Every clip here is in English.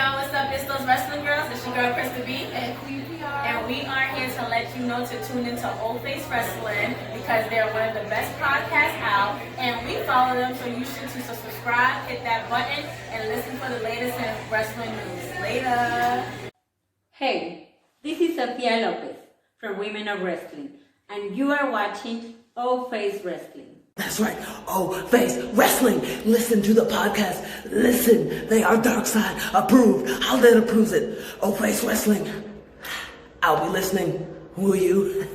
y'all, what's up? It's those wrestling girls. It's your girl, Christy. And Queen PR. And we are here to let you know to tune into Old Face Wrestling because they're one of the best podcasts out. And we follow them, so you should too. So subscribe, hit that button, and listen for the latest in wrestling news. Later. Hey, this is Sofia Lopez from Women of Wrestling, and you are watching Old Face Wrestling. That's right. Oh, Face Wrestling. Listen to the podcast. Listen. They are Dark Side approved. Outlet approves it. Oh, Face Wrestling. I'll be listening. Will you?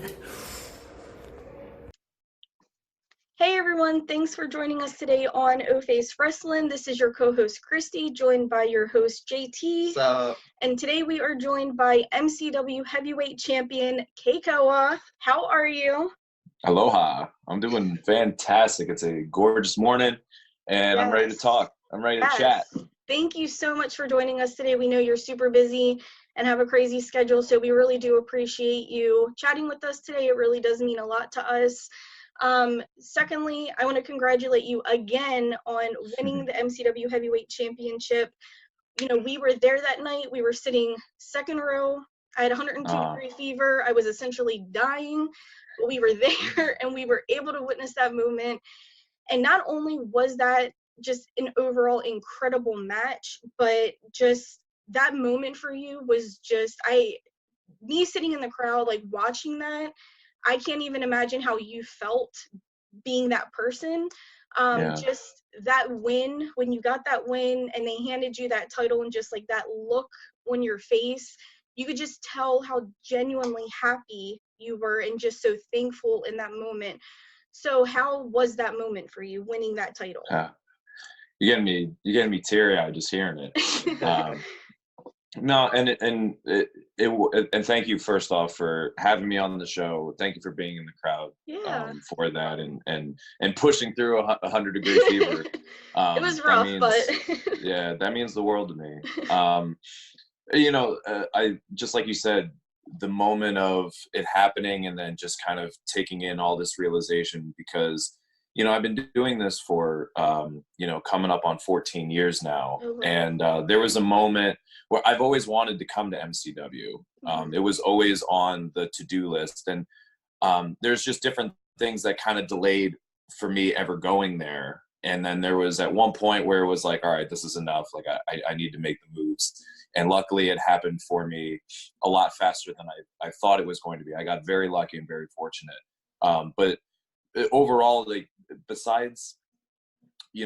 Hey everyone, thanks for joining us today on O Face Wrestling. This is your co-host Christy, joined by your host JT. What's up? And today we are joined by MCW Heavyweight Champion Kekoa. How are you? Aloha. I'm doing fantastic. It's a gorgeous morning, and Yes. I'm ready to talk. I'm ready to Yes. chat. Thank you so much for joining us today. We know you're super busy and have a crazy schedule, so we really do appreciate you chatting with us today. It really does mean a lot to us. Secondly, I want to congratulate you again on winning the MCW Heavyweight Championship. You know, we were there that night. We were sitting second row. I had 102-degree fever. I was essentially dying. But we were there, and we were able to witness that moment. And not only was that just an overall incredible match, but just that moment for you was just, me sitting in the crowd, like watching that, I can't even imagine how you felt being that person. Just that win, when you got that win and they handed you that title and just like that look on your face, you could just tell how genuinely happy you were and just so thankful in that moment. So how was that moment for you, winning that title? You're getting me teary-eyed just hearing it. No, and thank you first off for having me on the show. Thank you for being in the crowd for that and pushing through 100-degree fever. It was rough, but yeah, that means the world to me. I just like you said, the moment of it happening and then just kind of taking in all this realization because, I've been doing this for, coming up on 14 years now. Oh, wow. And there was a moment where I've always wanted to come to MCW. It was always on the to-do list. And there's just different things that kind of delayed for me ever going there. And then there was at one point where it was like, all right, this is enough. Like I need to make the moves. And luckily it happened for me a lot faster than I thought it was going to be. I got very lucky and very fortunate. But overall, like besides,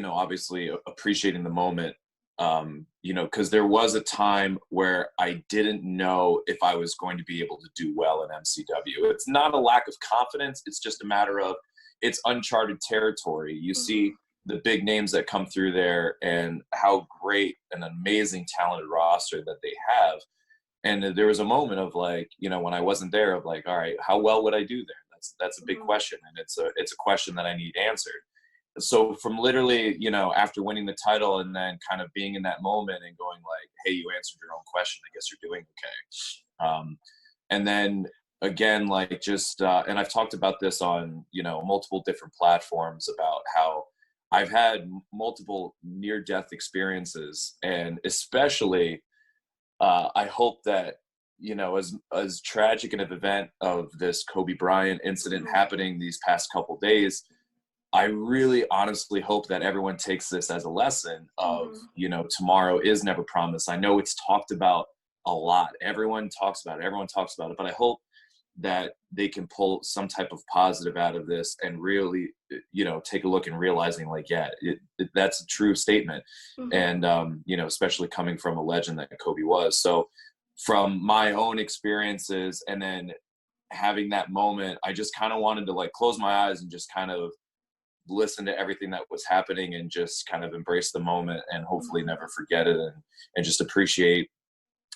obviously appreciating the moment, because there was a time where I didn't know if I was going to be able to do well in MCW. It's not a lack of confidence. It's just a matter of it's uncharted territory. You see the big names that come through there and how great an amazing talented roster that they have. And there was a moment of like, when I wasn't there of like, all right, how well would I do there? That's a big question. And it's a question that I need answered. So from literally, after winning the title and then kind of being in that moment and going like, hey, you answered your own question. I guess you're doing okay. And then again, like just, and I've talked about this on, multiple different platforms about how I've had multiple near-death experiences, and especially I hope that, as tragic an event of this Kobe Bryant incident happening these past couple days, I really honestly hope that everyone takes this as a lesson of, tomorrow is never promised. I know it's talked about a lot. Everyone talks about it, but I hope that they can pull some type of positive out of this and really, take a look and realizing like, yeah, that's a true statement. And, especially coming from a legend that Kobe was. So from my own experiences and then having that moment, I just kind of wanted to like close my eyes and just kind of listen to everything that was happening and just kind of embrace the moment and hopefully never forget it and just appreciate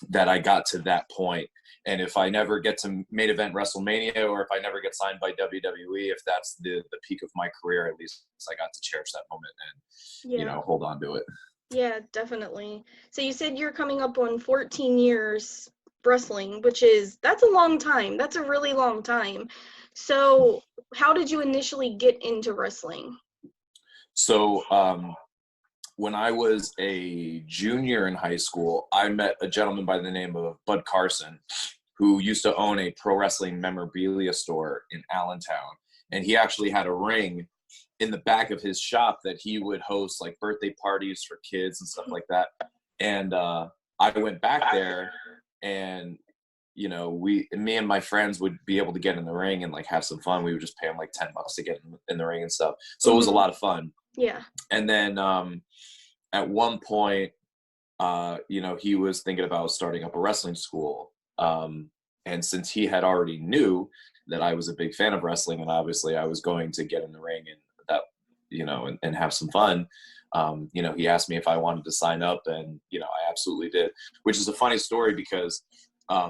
that I got to that point. And if I never get to main event WrestleMania or if I never get signed by WWE, if that's the peak of my career, at least I got to cherish that moment and, hold on to it. Yeah, definitely. So you said you're coming up on 14 years wrestling, that's a long time. That's a really long time. So how did you initially get into wrestling? So when I was a junior in high school, I met a gentleman by the name of Bud Carson, who used to own a pro wrestling memorabilia store in Allentown. And he actually had a ring in the back of his shop that he would host like birthday parties for kids and stuff like that. And I went back there, and me and my friends would be able to get in the ring and like have some fun. We would just pay him like $10 to get in the ring and stuff. So it was a lot of fun. Yeah. And then at one point, he was thinking about starting up a wrestling school. And since he had already knew that I was a big fan of wrestling, and obviously I was going to get in the ring and that, and have some fun, he asked me if I wanted to sign up, and, I absolutely did, which is a funny story because,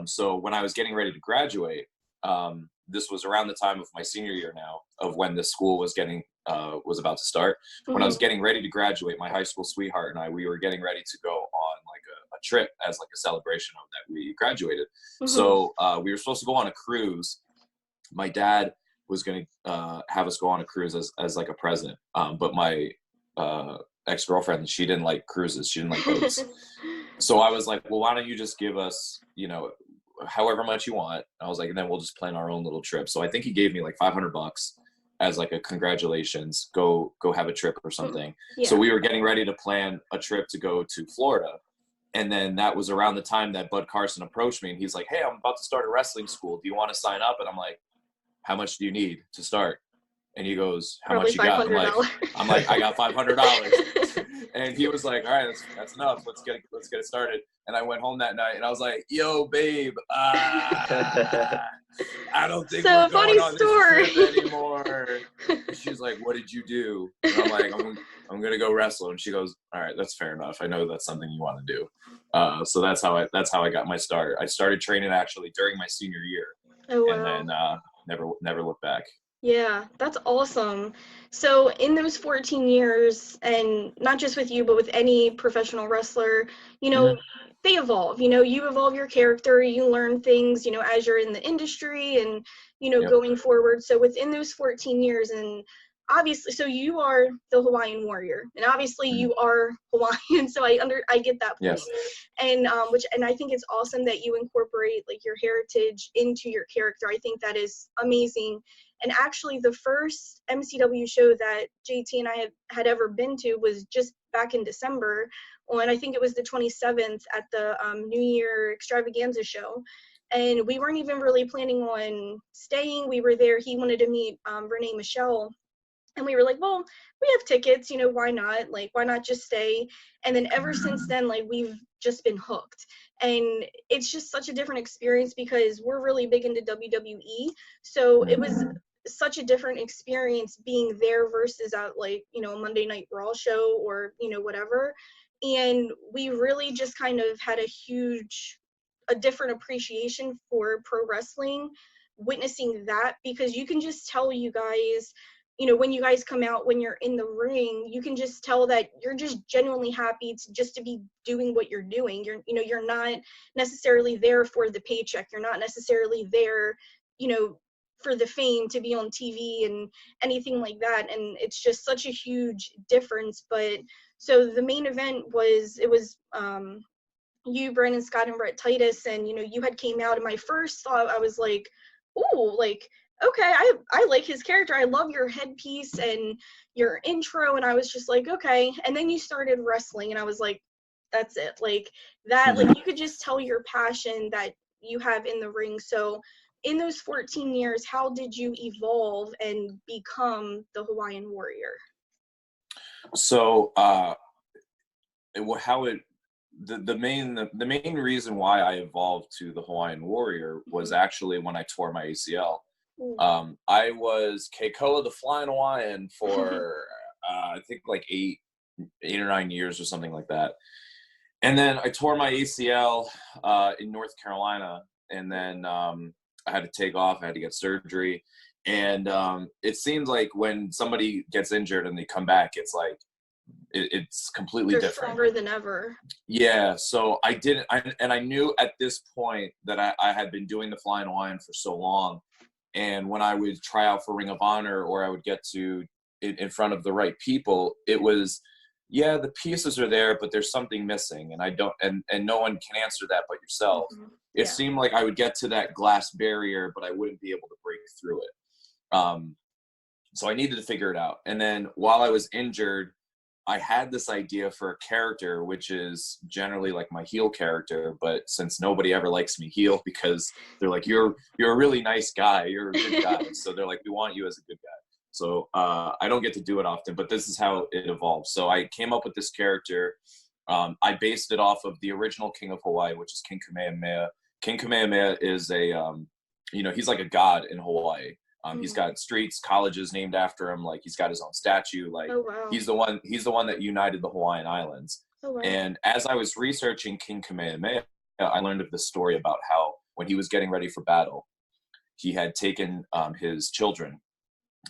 so when I was getting ready to graduate, this was around the time of my senior year now, of when the school was about to start. When I was getting ready to graduate, my high school sweetheart and we were getting ready to go on like a trip as like a celebration of that we graduated. So we were supposed to go on a cruise. My dad was going to have us go on a cruise as like a present. But my ex-girlfriend, she didn't like cruises. She didn't like boats. So I was like, well, why don't you just give us, however much you want. I was like, and then we'll just plan our own little trip. So I think he gave me like $500 as like a congratulations, go have a trip or something. Yeah. So we were getting ready to plan a trip to go to Florida. And then that was around the time that Bud Carson approached me, and he's like, hey, I'm about to start a wrestling school. Do you want to sign up? And I'm like, how much do you need to start? And he goes, how much you got? I'm like, I got $500. And he was like, all right, that's enough. Let's get it started. And I went home that night, and I was like, yo, babe, I don't think we're going on this trip anymore. She's like, what did you do? And I'm like, I'm gonna go wrestle. And she goes, all right, that's fair enough. I know that's something you want to do. So that's how I got my start. I started training actually during my senior year. Oh, wow. And then never looked back. Yeah, that's awesome. So in those 14 years, and not just with you, but with any professional wrestler, they evolve. You evolve your character, you learn things, as you're in the industry and, going forward. So within those 14 years, and obviously, so you are the Hawaiian Warrior, and obviously you are Hawaiian, so I get that point. Yes. And and I think it's awesome that you incorporate like your heritage into your character. I think that is amazing. And actually, the first MCW show that JT and I had ever been to was just back in December, on I think it was the 27th at the New Year Extravaganza show. And we weren't even really planning on staying. We were there. He wanted to meet Renee Michelle. And we were like, well, we have tickets, why not? Like, why not just stay? And then ever since then, like, we've just been hooked. And it's just such a different experience because we're really big into WWE. So it was such a different experience being there versus at like, a Monday Night Raw show or, whatever. And we really just kind of had a different appreciation for pro wrestling, witnessing that, because you can just tell you guys, when you guys come out, when you're in the ring, you can just tell that you're just genuinely happy to be doing what you're doing. You're not necessarily there for the paycheck. You're not necessarily there, for the fame to be on TV and anything like that. And it's just such a huge difference. But so the main event was you, Brandon Scott, and Brett Titus, and you had came out, and my first thought, I was like, ooh, like, okay, I like his character. I love your headpiece and your intro. And I was just like, okay. And then you started wrestling, and I was like, that's it. Like that, like you could just tell your passion that you have in the ring. So in those 14 years, how did you evolve and become the Hawaiian Warrior? So the main reason why I evolved to the Hawaiian Warrior was actually when I tore my ACL. I was Kekoa the Flying Hawaiian for I think like eight or 9 years or something like that. And then I tore my ACL in North Carolina, and then I had to take off. I had to get surgery. And it seems like when somebody gets injured and they come back, it's like it's completely different. Stronger than ever. Yeah. So I knew at this point that I had been doing the Flying Hawaiian for so long. And when I would try out for Ring of Honor, or I would get to in front of the right people, it was yeah, the pieces are there, but there's something missing, and I don't, and no one can answer that but yourself. It seemed like I would get to that glass barrier, but I wouldn't be able to break through it. So I needed to figure it out. And then while I was injured, I had this idea for a character, which is generally like my heel character, but since nobody ever likes me heel because they're like, you're a really nice guy, you're a good guy. So they're like, we want you as a good guy. So I don't get to do it often, but this is how it evolved. So I came up with this character. I based it off of the original King of Hawaii, which is King Kamehameha. King Kamehameha is a, he's like a god in Hawaii. He's got streets, colleges named after him. Like he's got his own statue. Like he's the one that united the Hawaiian Islands. And as I was researching King Kamehameha, I learned of this story about how when he was getting ready for battle, he had taken his children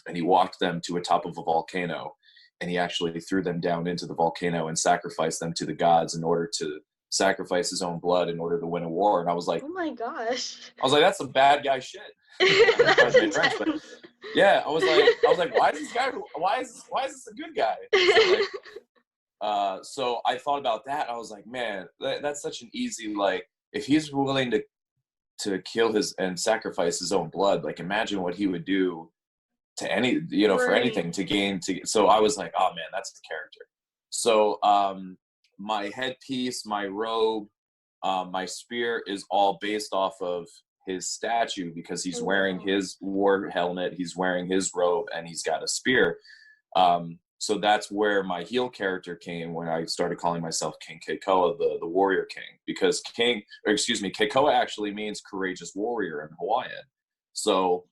and he walked them to a top of a volcano, and he actually threw them down into the volcano and sacrificed them to the gods in order to sacrifice his own blood in order to win a war. And I was like, oh my gosh. I was like, that's some bad guy shit. That's French, but yeah, I was like, why is this a good guy? So I thought about that. I was like, man, that's such an easy, like, if he's willing to kill and sacrifice his own blood, like imagine what he would do to any, for anything so I was like, oh man, that's the character. So my headpiece, my robe, my spear is all based off of his statue because he's wearing his war helmet, he's wearing his robe, and he's got a spear. So that's where my heel character came when I started calling myself King Kekoa, the warrior king, because Kekoa actually means courageous warrior in Hawaiian. So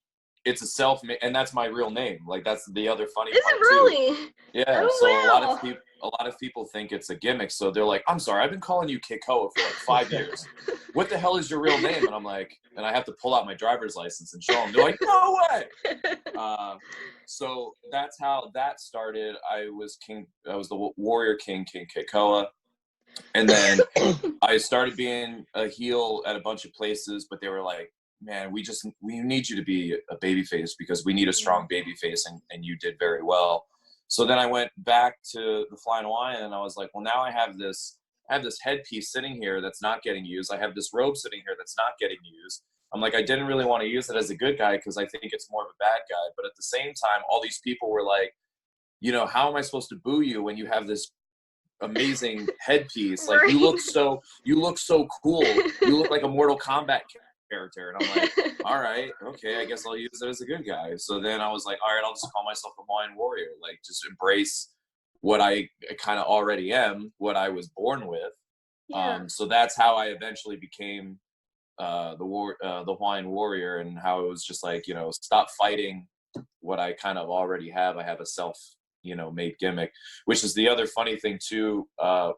it's and that's my real name. Like that's the other funny part. Is it really? Too. Yeah. Oh, so wow. a lot of people think it's a gimmick. So they're like, I'm sorry, I've been calling you Kekoa for like 5 years. What the hell is your real name? And I'm like, and I have to pull out my driver's license and show them. They're like, no way. So that's how that started. I was the warrior king, King Kekoa. And then I started being a heel at a bunch of places, but they were like, man, we need you to be a babyface because we need a strong babyface, and you did very well. So then I went back to the Flying Hawaiian, and I was like, well, now I have this headpiece sitting here that's not getting used. I have this robe sitting here that's not getting used. I'm like, I didn't really want to use it as a good guy because I think it's more of a bad guy. But at the same time, all these people were like, how am I supposed to boo you when you have this amazing headpiece? Like you look so cool. You look like a Mortal Kombat character. And I'm like, all right, okay, I guess I'll use it as a good guy. So then I was like, all right, I'll just call myself a Hawaiian warrior. Like just embrace what I kind of already am, what I was born with. So that's how I eventually became the Hawaiian warrior, and how it was just like, stop fighting what I kind of already have. I have a made gimmick, which is the other funny thing too.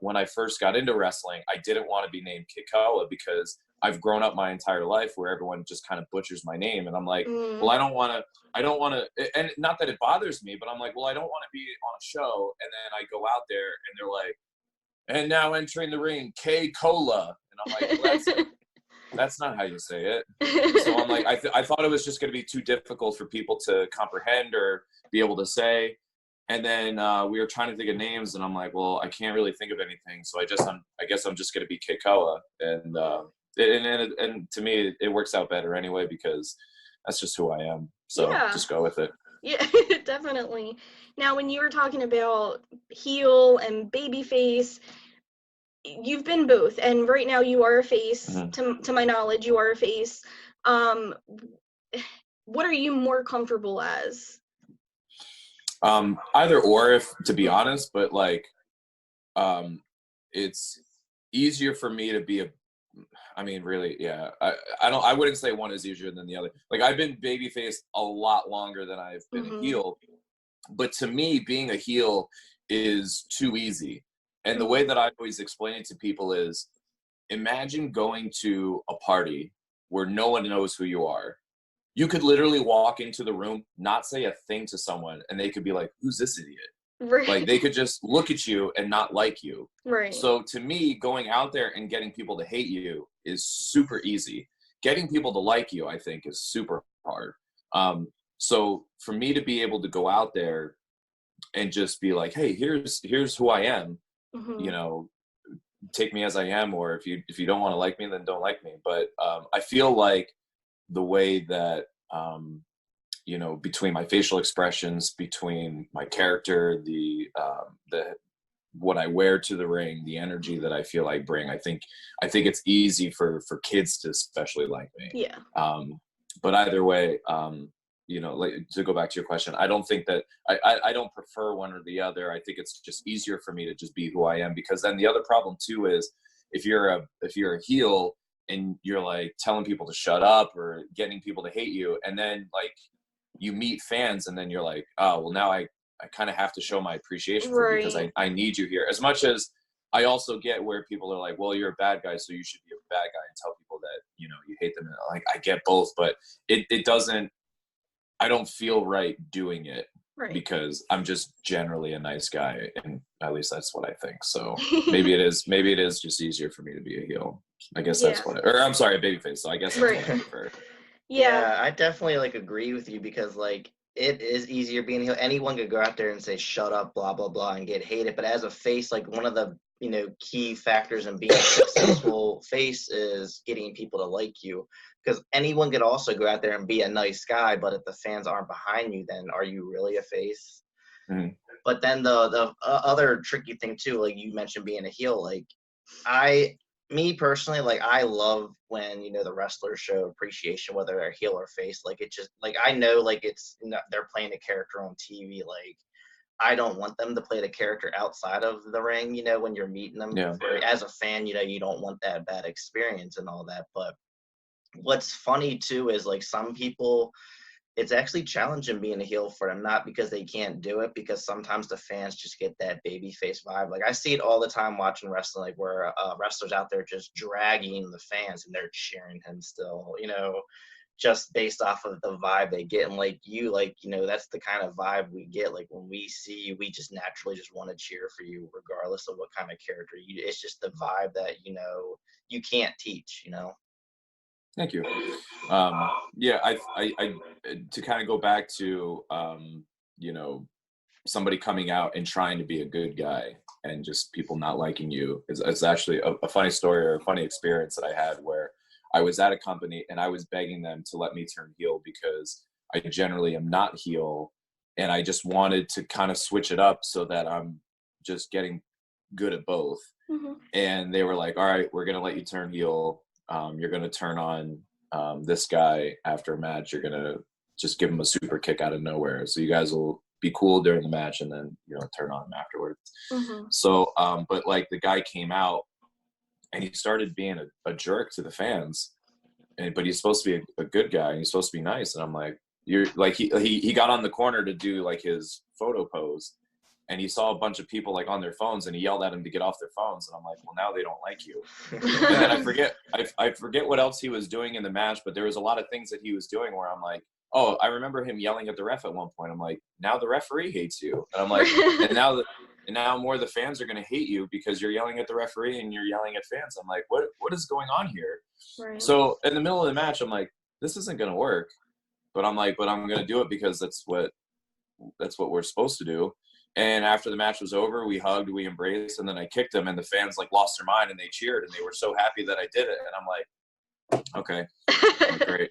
When I first got into wrestling, I didn't want to be named Kekoa because I've grown up my entire life where everyone just kind of butchers my name. And I'm like, well, I don't want to, and not that it bothers me, but I'm like, well, I don't want to be on a show. And then I go out there and they're like, and now entering the ring, K-Cola. And I'm like, well, that's not how you say it. So I'm like, I thought it was just going to be too difficult for people to comprehend or be able to say. And then we were trying to think of names, and I'm like, well, I can't really think of anything. So I guess I'm just going to be Kekoa. And to me, it works out better anyway, because that's just who I am. So just go with it. Yeah, definitely. Now, when you were talking about heel and babyface, you've been both, and right now you are a face. To my knowledge, you are a face. What are you more comfortable as? Either or, to be honest, but like, it's easier for me to be really, yeah. I wouldn't say one is easier than the other. Like I've been babyface a lot longer than I've been a heel, but to me, being a heel is too easy. And the way that I always explain it to people is, imagine going to a party where no one knows who you are. You could literally walk into the room, not say a thing to someone, and they could be like, who's this idiot? Right. Like they could just look at you and not like you. Right. So to me, going out there and getting people to hate you is super easy. Getting people to like you, I think, is super hard. So for me to be able to go out there and just be like, hey, here's who I am, Mhm. you know, take me as I am, or if you don't want to like me, then don't like me. But I feel like the way that you know, between my facial expressions, between my character, the what I wear to the ring, the energy that I feel I bring, I think it's easy for kids to especially like me. Yeah. But either way, you know, like, to go back to your question, I don't think that I don't prefer one or the other. I think it's just easier for me to just be who I am, because then the other problem too is if you're a heel and you're like telling people to shut up or getting people to hate you, and then like you meet fans and then you're like, oh, well, now I kind of have to show my appreciation for you because Right. I need you here. As much as I also get where people are like, well, you're a bad guy, so you should be a bad guy and tell people that, you know, you hate them. And like, I get both, but it doesn't, I don't feel right doing it Right. because I'm just generally a nice guy. And at least that's what I think. So maybe it is just easier for me to be a heel. I guess that's Yeah. what, or I'm sorry, a babyface. So I guess that's Right. what I prefer. Yeah. I definitely like agree with you because like it is easier being a heel. Anyone could go out there and say shut up, blah blah blah, and get hated. But as a face, like one of the key factors in being a successful face is getting people to like you. Because anyone could also go out there and be a nice guy, but if the fans aren't behind you, then are you really a face? Mhm. But then the other tricky thing too, like you mentioned being a heel, like me personally, like I love when the wrestlers show appreciation, whether they're heel or face. Like it just like I know like it's not, they're playing a character on TV. Like I don't want them to play the character outside of the ring. When you're meeting them, Yeah. as a fan, you don't want that bad experience and all that. But what's funny too is like some people, it's actually challenging being a heel for them, not because they can't do it, because sometimes the fans just get that babyface vibe. Like I see it all the time watching wrestling, like where wrestlers out there just dragging the fans and they're cheering him still, just based off of the vibe they get. And like that's the kind of vibe we get. Like when we see you, we just naturally just want to cheer for you, regardless of what kind of character you. It's just the vibe that you can't teach. Thank you. Yeah, I to kind of go back to somebody coming out and trying to be a good guy and just people not liking you is actually a funny story or a funny experience that I had where I was at a company and I was begging them to let me turn heel because I generally am not heel, and I just wanted to kind of switch it up so that I'm just getting good at both. Mhm. And they were like, all right, we're gonna let you turn heel. You're going to turn on this guy after a match. You're going to just give him a super kick out of nowhere. So you guys will be cool during the match and then, turn on him afterwards. Mhm. So, but like the guy came out and he started being a jerk to the fans, but he's supposed to be a good guy and he's supposed to be nice. And I'm like, you're like, he got on the corner to do like his photo pose, and he saw a bunch of people like on their phones and he yelled at them to get off their phones. And I'm like, well, now they don't like you. And then I forget what else he was doing in the match, but there was a lot of things that he was doing where I'm like, oh, I remember him yelling at the ref at one point. I'm like, now the referee hates you. And I'm like, and now more of the fans are going to hate you because you're yelling at the referee and you're yelling at fans. I'm like, what is going on here? Right. So in the middle of the match, I'm like, this isn't going to work, but I'm like, but I'm going to do it because that's what we're supposed to do. And after the match was over, we hugged, we embraced, and then I kicked him, and the fans like lost their mind and they cheered and they were so happy that I did it. And I'm like, okay, great.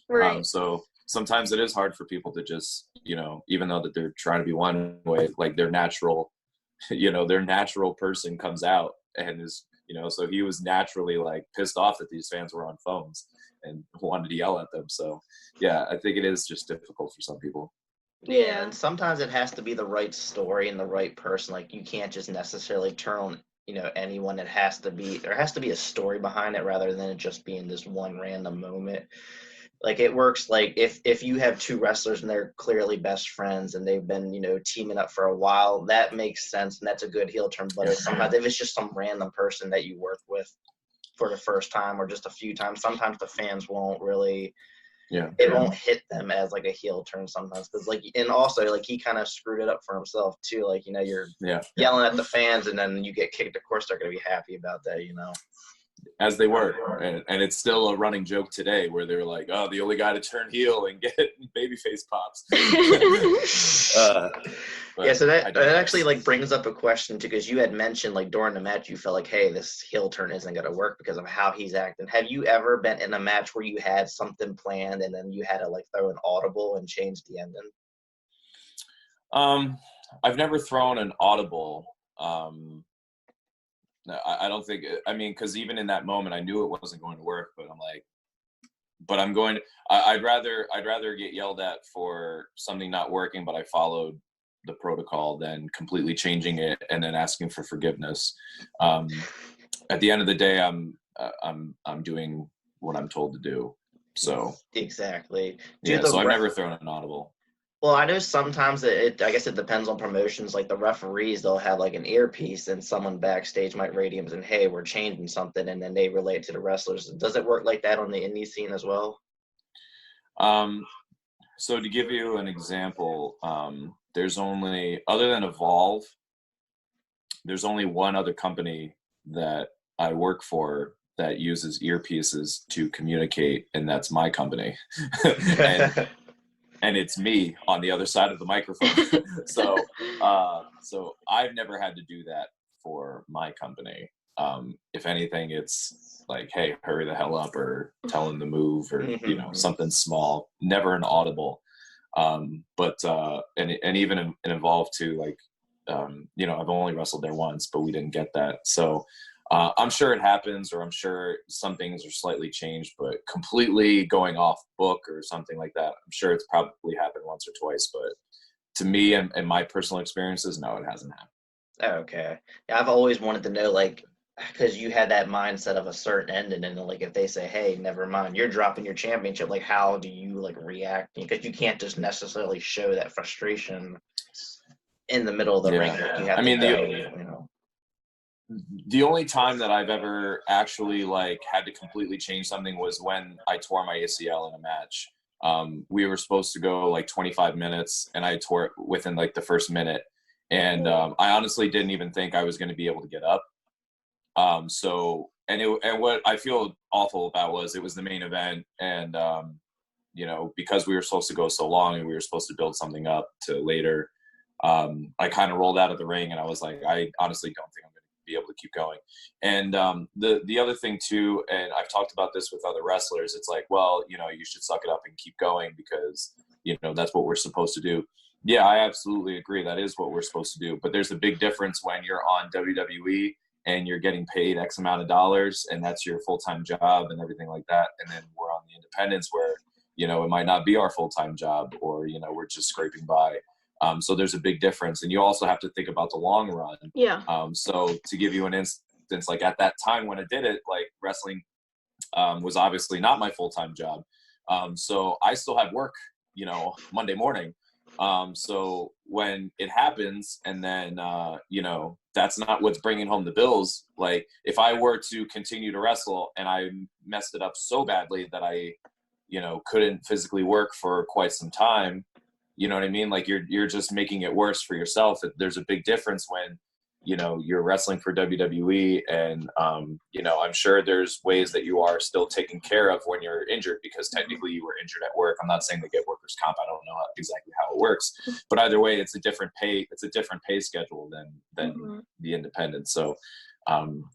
Right. So sometimes it is hard for people to just, even though that they're trying to be one way, like their natural person comes out and is, so he was naturally like pissed off that these fans were on phones and wanted to yell at them. So yeah, I think it is just difficult for some people. Yeah. And sometimes it has to be the right story and the right person. Like you can't just necessarily turn on anyone. There has to be a story behind it rather than it just being this one random moment. Like it works like if you have two wrestlers and they're clearly best friends and they've been teaming up for a while, that makes sense and that's a good heel turn. But sometimes if it's just some random person that you work with for the first time or just a few times, sometimes the fans won't really it won't hit them as like a heel turn sometimes, because like, and also like he kind of screwed it up for himself too. Like you're yelling at the fans and then you get kicked. Of course they're gonna be happy about that. As they were, and it's still a running joke today where they're like, "Oh, the only guy to turn heel and get babyface pops." Yeah, so that actually like brings up a question too, because you had mentioned like during the match you felt like, hey, this heel turn isn't going to work because of how he's acting. Have you ever been in a match where you had something planned and then you had to like throw an audible and change the ending? I've never thrown an audible. No, I don't think. I mean, because even in that moment, I knew it wasn't going to work. But I'm like, but I'm going. I'd rather get yelled at for something not working, but I followed the protocol than completely changing it and then asking for forgiveness. At the end of the day, I'm doing what I'm told to do. So exactly. So I've never thrown an audible. Well, I know sometimes I guess it depends on promotions. Like the referees, they'll have like an earpiece and someone backstage might radio and hey, we're changing something, and then they relate to the wrestlers. Does it work like that on the indie scene as well? So to give you an example, there's only, other than Evolve, there's only one other company that I work for that uses earpieces to communicate, and that's my company. And it's me on the other side of the microphone. So I've never had to do that for my company. If anything, it's like, hey, hurry the hell up, or tell him to move, or something small. Never an audible. But even in Evolve too, like I've only wrestled there once, but we didn't get that. So I'm sure it happens, or I'm sure some things are slightly changed, but completely going off book or something like that, I'm sure it's probably happened once or twice. But to me and my personal experiences, no, it hasn't happened. Okay. Yeah, I've always wanted to know, like, because you had that mindset of a certain ending, and like if they say, hey, never mind, you're dropping your championship, like how do you like react? Because you can't just necessarily show that frustration in the middle of the ring. Like, you have the only time that I've ever actually like had to completely change something was when I tore my ACL in a match. We were supposed to go like 25 minutes, and I tore it within like the first minute. And I honestly didn't even think I was going to be able to get up. And what I feel awful about was it was the main event, and because we were supposed to go so long and we were supposed to build something up to later, I kind of rolled out of the ring, and I was like, I honestly don't think I'm going to be able to keep going. And the other thing too, and I've talked about this with other wrestlers, it's like, well, you should suck it up and keep going because that's what we're supposed to do. Yeah, I absolutely agree. That is what we're supposed to do. But there's a big difference when you're on WWE and you're getting paid X amount of dollars, and that's your full-time job and everything like that. And then we're on the independents where, it might not be our full-time job, or, we're just scraping by. So there's a big difference. And you also have to think about the long run. Yeah. So to give you an instance, like at that time when I did it, like wrestling was obviously not my full-time job. So I still had work, Monday morning. So when it happens, and then, that's not what's bringing home the bills. Like if I were to continue to wrestle and I messed it up so badly that I, couldn't physically work for quite some time, you know what I mean? Like you're just making it worse for yourself. There's a big difference when, you're wrestling for WWE, and, I'm sure there's ways that you are still taken care of when you're injured, because technically you were injured at work. I'm not saying they get workers' comp. I don't know exactly how it works, but either way, it's a different pay schedule than the independent. So,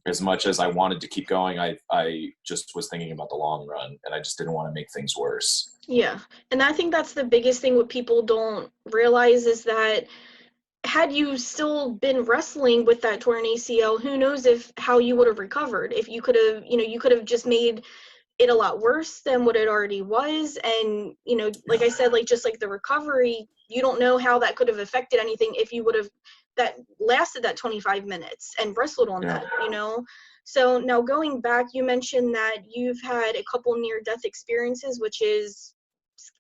as much as I wanted to keep going, I just was thinking about the long run, and I just didn't want to make things worse. Yeah. And I think that's the biggest thing what people don't realize is that had you still been wrestling with that torn ACL, who knows how you would have recovered. If you could have, you could have just made it a lot worse than what it already was. And, like I said, like just like the recovery, you don't know how that could have affected anything if you would have that lasted that 25 minutes and wrestled on that, So now going back, you mentioned that you've had a couple near-death experiences, which is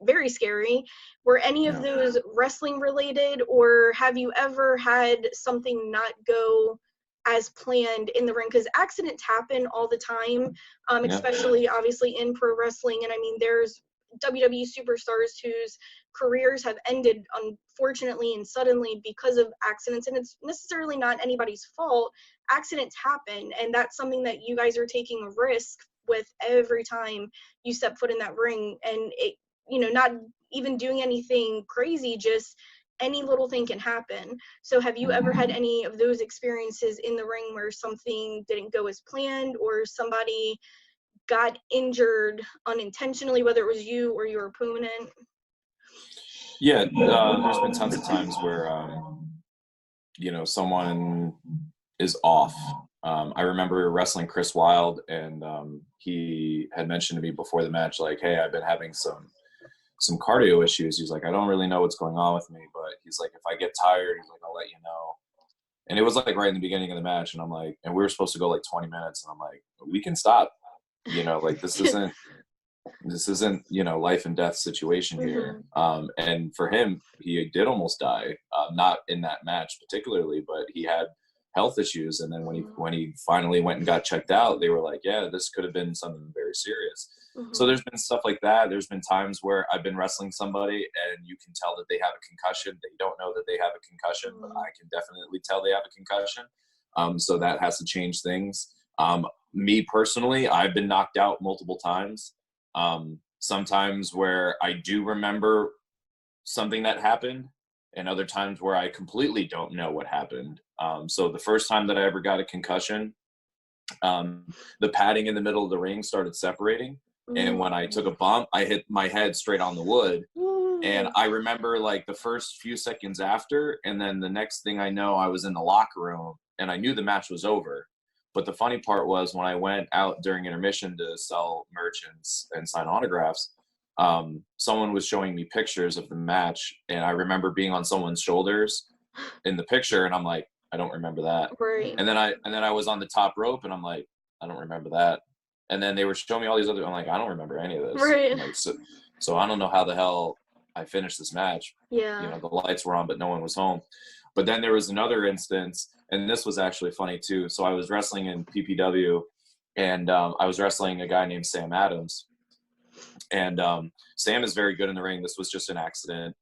very scary. Were any of those wrestling related, or have you ever had something not go as planned in the ring? Because accidents happen all the time, especially obviously in pro wrestling. And I mean, there's WWE superstars whose careers have ended unfortunately and suddenly because of accidents, and it's necessarily not anybody's fault. Accidents happen, and that's something that you guys are taking a risk with every time you step foot in that ring. And it, not even doing anything crazy, just any little thing can happen. So have you ever had any of those experiences in the ring where something didn't go as planned, or somebody got injured unintentionally, whether it was you or your opponent? Yeah, there's been tons of times where, someone is off. I remember wrestling Chris Wilde, and he had mentioned to me before the match, like, hey, I've been having some cardio issues. He's like, I don't really know what's going on with me, but he's like, if I get tired, he's like, I'll let you know. And it was like right in the beginning of the match, and I'm like, and we were supposed to go like 20 minutes, and I'm like, we can stop. Like this isn't life and death situation here. And for him, he did almost die, not in that match particularly, but he had health issues. And then when he finally went and got checked out, they were like, yeah, this could have been something very serious. So there's been stuff like that. There's been times where I've been wrestling somebody and you can tell that they have a concussion. They don't know that they have a concussion, but I can definitely tell they have a concussion. So that has to change things. Me personally, I've been knocked out multiple times. Sometimes where I do remember something that happened, and other times where I completely don't know what happened. So the first time that I ever got a concussion, the padding in the middle of the ring started separating. And when I took a bump, I hit my head straight on the wood. And I remember like the first few seconds after, and then the next thing I know, I was in the locker room and I knew the match was over. But the funny part was when I went out during intermission to sell merch and sign autographs, someone was showing me pictures of the match, and I remember being on someone's shoulders in the picture, and I'm like, I don't remember that. Right. And then I was on the top rope, and I'm like, I don't remember that. And then they were showing me all these other, I'm like, I don't remember any of this. Right. Like, so I don't know how the hell I finished this match. Yeah. The lights were on, but no one was home. But then there was another instance, and this was actually funny too. So I was wrestling in PPW, and I was wrestling a guy named Sam Adams. And Sam is very good in the ring. This was just an accident.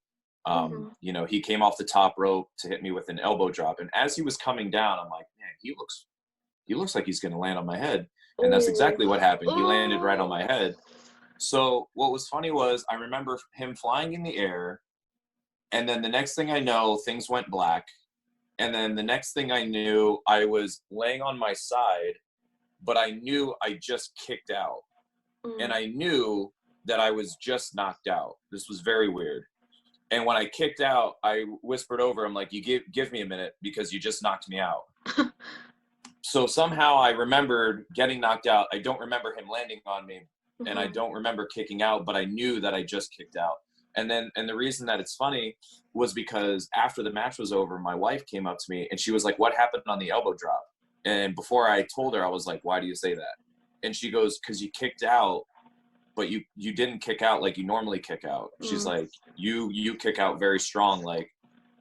He came off the top rope to hit me with an elbow drop. And as he was coming down, I'm like, man, he looks like he's going to land on my head. And that's exactly what happened. He landed right on my head. So what was funny was I remember him flying in the air. And then the next thing I know, things went black. And then the next thing I knew, I was laying on my side, but I knew I just kicked out. And I knew that I was just knocked out. This was very weird. And when I kicked out, I whispered over him, like, you give me a minute because you just knocked me out. So somehow I remembered getting knocked out. I don't remember him landing on me, and I don't remember kicking out, but I knew that I just kicked out. And the reason that it's funny was because after the match was over, my wife came up to me and she was like, what happened on the elbow drop? And before I told her, I was like, why do you say that? And she goes, because you kicked out, but you didn't kick out like you normally kick out. She's like, you kick out very strong. Like,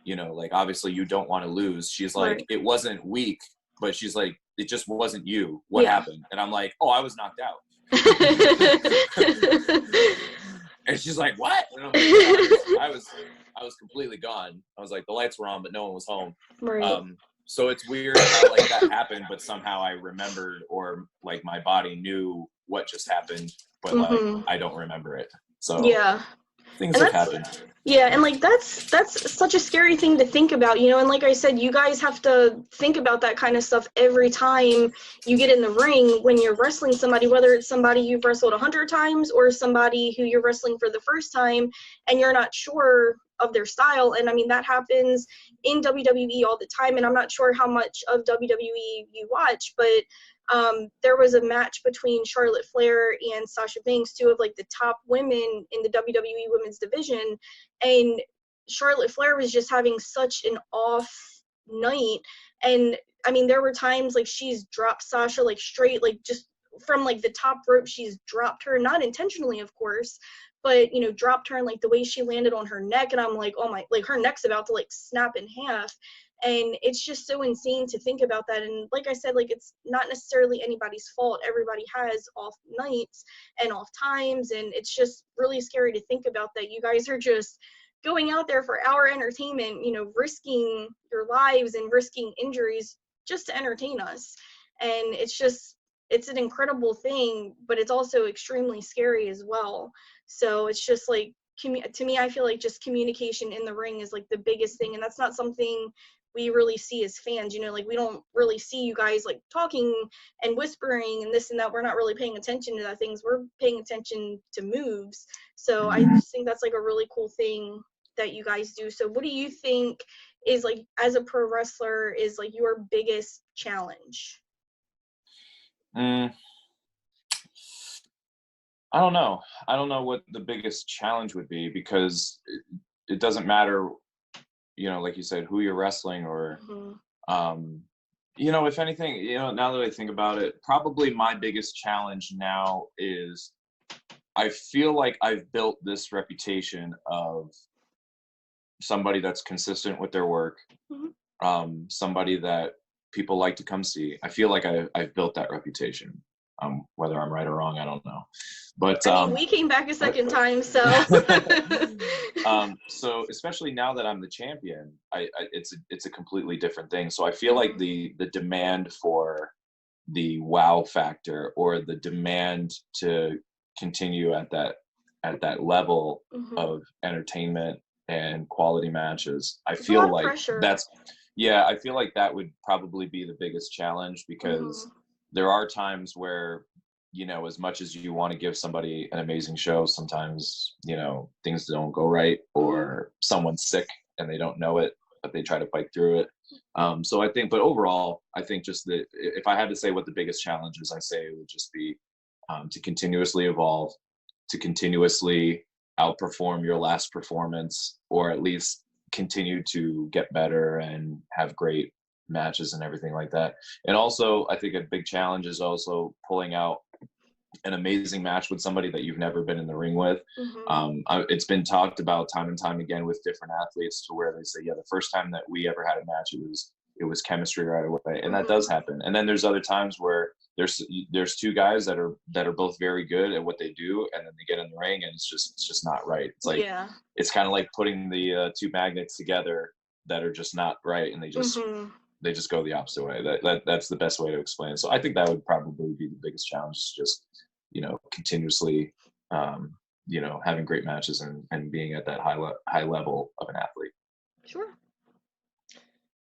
like obviously you don't want to lose. She's like, It wasn't weak, but she's like, it just wasn't you. What happened? And I'm like, oh, I was knocked out. And she's like, what? And I'm like, I was completely gone. I was like, the lights were on, but no one was home. Right. So it's weird how like that happened, but somehow I remembered, or like my body knew what just happened, but like I don't remember it. So yeah, things have happened. Yeah, and like that's such a scary thing to think about, and like I said, you guys have to think about that kind of stuff every time you get in the ring when you're wrestling somebody, whether it's somebody you've wrestled 100 times or somebody who you're wrestling for the first time and you're not sure of their style. And I mean, that happens in WWE all the time, and I'm not sure how much of WWE you watch, but there was a match between Charlotte Flair and Sasha Banks, two of like the top women in the WWE women's division, and Charlotte Flair was just having such an off night. And I mean, there were times like she's dropped Sasha like straight, like just from like the top rope, she's dropped her, not intentionally of course, but dropped her, and like the way she landed on her neck, and I'm like, oh my, like her neck's about to like snap in half. And it's just so insane to think about that. And like I said, like, it's not necessarily anybody's fault. Everybody has off nights and off times, and it's just really scary to think about that you guys are just going out there for our entertainment, you know, risking your lives and risking injuries just to entertain us. And it's an incredible thing, but it's also extremely scary as well. So it's just like, to me, I feel like just communication in the ring is like the biggest thing. And that's not something we really see as fans, you know, like, we don't really see you guys like talking and whispering and this and that. We're not really paying attention to that things. We're paying attention to moves. So I just think that's like a really cool thing that you guys do. So what do you think is, like, as a pro wrestler, is like your biggest challenge? I don't know. I don't know what the biggest challenge would be, because it doesn't matter, you know, like you said, who you're wrestling, or, you know, if anything, you know, now that I think about it, probably my biggest challenge now is I feel like I've built this reputation of somebody that's consistent with their work, somebody that people like to come see. I feel like I've built that reputation. Whether I'm right or wrong, I don't know. But I mean, we came back a second time, so. So especially now that I'm the champion, it's a completely different thing. So I feel like the demand for the wow factor, or the demand to continue at that level of entertainment and quality matches, I feel like I feel like that would probably be the biggest challenge, because there are times where, you know, as much as you want to give somebody an amazing show, sometimes, you know, things don't go right, or someone's sick and they don't know it, but they try to fight through it. So I think, but overall, I think just that if I had to say what the biggest challenge is, I say it would just be to continuously evolve, to continuously outperform your last performance, or at least continue to get better and have great matches and everything like that. And also, I think a big challenge is also pulling out an amazing match with somebody that you've never been in the ring with. It's been talked about time and time again with different athletes, to where they say, yeah, the first time that we ever had a match, it was chemistry right away, and that does happen. And then there's other times where there's two guys that are both very good at what they do, and then they get in the ring and it's just not right. It's like, it's kind of like putting the two magnets together that are just not right, and they just go the opposite way. That's the best way to explain it. So I think that would probably be the biggest challenge, just, you know, continuously, you know, having great matches and being at that high level of an athlete. Sure.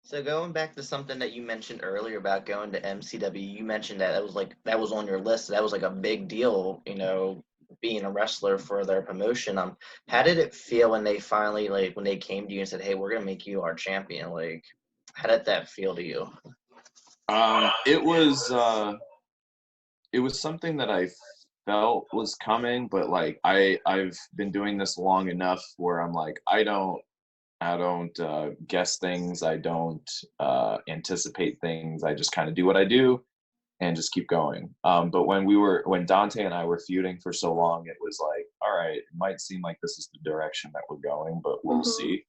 So going back to something that you mentioned earlier about going to MCW, you mentioned that that was on your list. That was like a big deal, you know, being a wrestler for their promotion. How did it feel when they finally, like, when they came to you and said, "Hey, we're gonna make you our champion"? Like, how did that feel to you? It was something that I felt was coming, but like I've been doing this long enough where I'm like, I don't guess things. I don't anticipate things. I just kind of do what I do and just keep going. But when Dante and I were feuding for so long, it was like, all right, it might seem like this is the direction that we're going, but we'll see.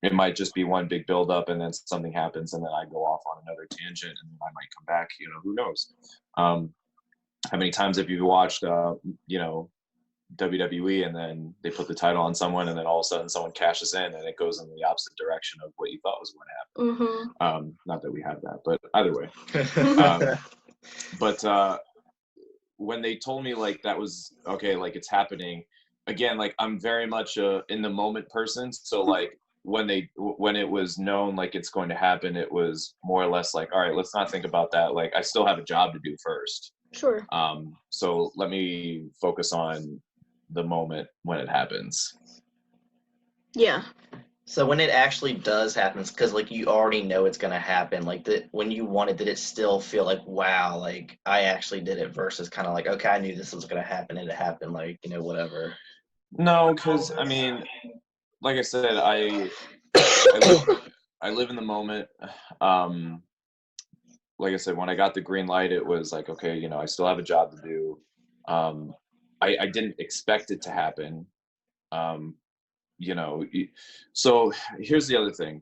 It might just be one big buildup, and then something happens, and then I go off on another tangent, and then I might come back. You know, who knows? How many times have you watched, you know, WWE, and then they put the title on someone, and then all of a sudden someone cashes in, and it goes in the opposite direction of what you thought was going to happen. Not that we have that, but either way. But when they told me, like, that was okay, like, it's happening again, like, I'm very much a in the moment person, so like when it was known like it's going to happen, it was more or less like, all right, let's not think about that, like, I still have a job to do first. Sure. So let me focus on the moment when it happens. Yeah. So when it actually does happen, because like you already know it's gonna happen, like when you won it, did it still feel like, wow, like I actually did it, versus kind of like, okay, I knew this was gonna happen and it happened, like, you know, whatever? No, because I mean, like I said, I live in the moment. Like I said, when I got the green light, it was like, okay, you know, I still have a job to do. I didn't expect it to happen. You know, so here's the other thing.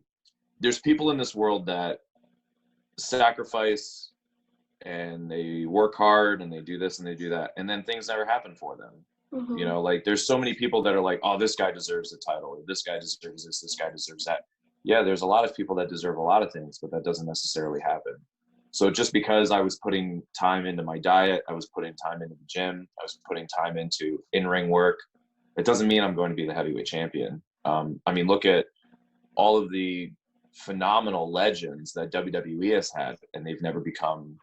there's people in this world that sacrifice and they work hard and they do this and they do that, and then things never happen for them. Mhm. You know, like there's so many people that are like, oh, this guy deserves the title, or this guy deserves this guy deserves that. Yeah, there's a lot of people that deserve a lot of things, but that doesn't necessarily happen. So just because I was putting time into my diet, I was putting time into the gym, I was putting time into in-ring work, it doesn't mean I'm going to be the heavyweight champion. I mean, look at all of the phenomenal legends that WWE has had, and they've never become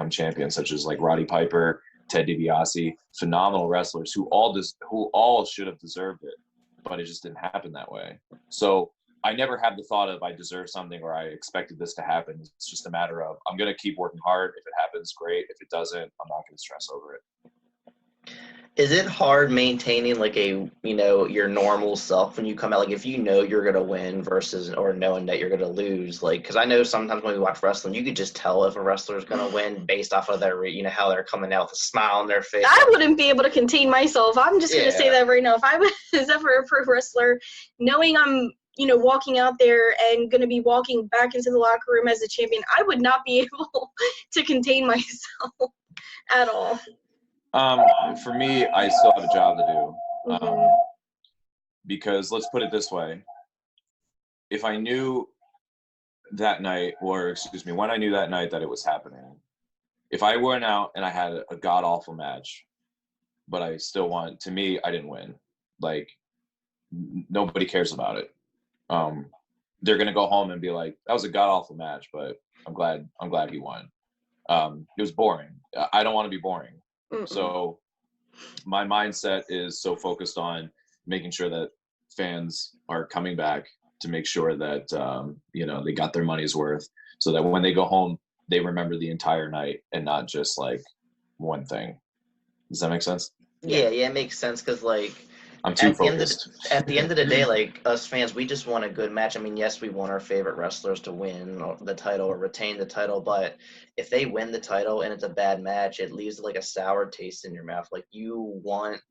champions, such as like Roddy Piper, Ted DiBiase, phenomenal wrestlers who all should have deserved it, but it just didn't happen that way. So I never had the thought of I deserve something or I expected this to happen. It's just a matter of I'm going to keep working hard. If it happens, great. If it doesn't, I'm not going to stress over it. Is it hard maintaining like a, your normal self when you come out? Like if you know you're going to win versus, or knowing that you're going to lose, like, cause I know sometimes when we watch wrestling, you could just tell if a wrestler is going to win based off of their, how they're coming out with a smile on their face. I wouldn't be able to contain myself. I'm just going to say that right now. If I was ever a pro wrestler, knowing I'm, walking out there and going to be walking back into the locker room as a champion, I would not be able to contain myself at all. For me, I still have a job to do. Mhm. Because let's put it this way. If I knew that night, or excuse me, when I knew that night that it was happening, if I went out and I had a god-awful match, but I still won, to me, I didn't win. Like, nobody cares about it. They're going to go home and be like, that was a god-awful match, but I'm glad he won. It was boring. I don't want to be boring. Mm-mm. So my mindset is so focused on making sure that fans are coming back to make sure that, they got their money's worth, so that when they go home, they remember the entire night and not just like one thing. Does that make sense? Yeah, it makes sense. Cause like, I'm too focused. At the end of the day, like us fans, we just want a good match. I mean, yes, we want our favorite wrestlers to win the title or retain the title, but if they win the title and it's a bad match, it leaves like a sour taste in your mouth. Like you want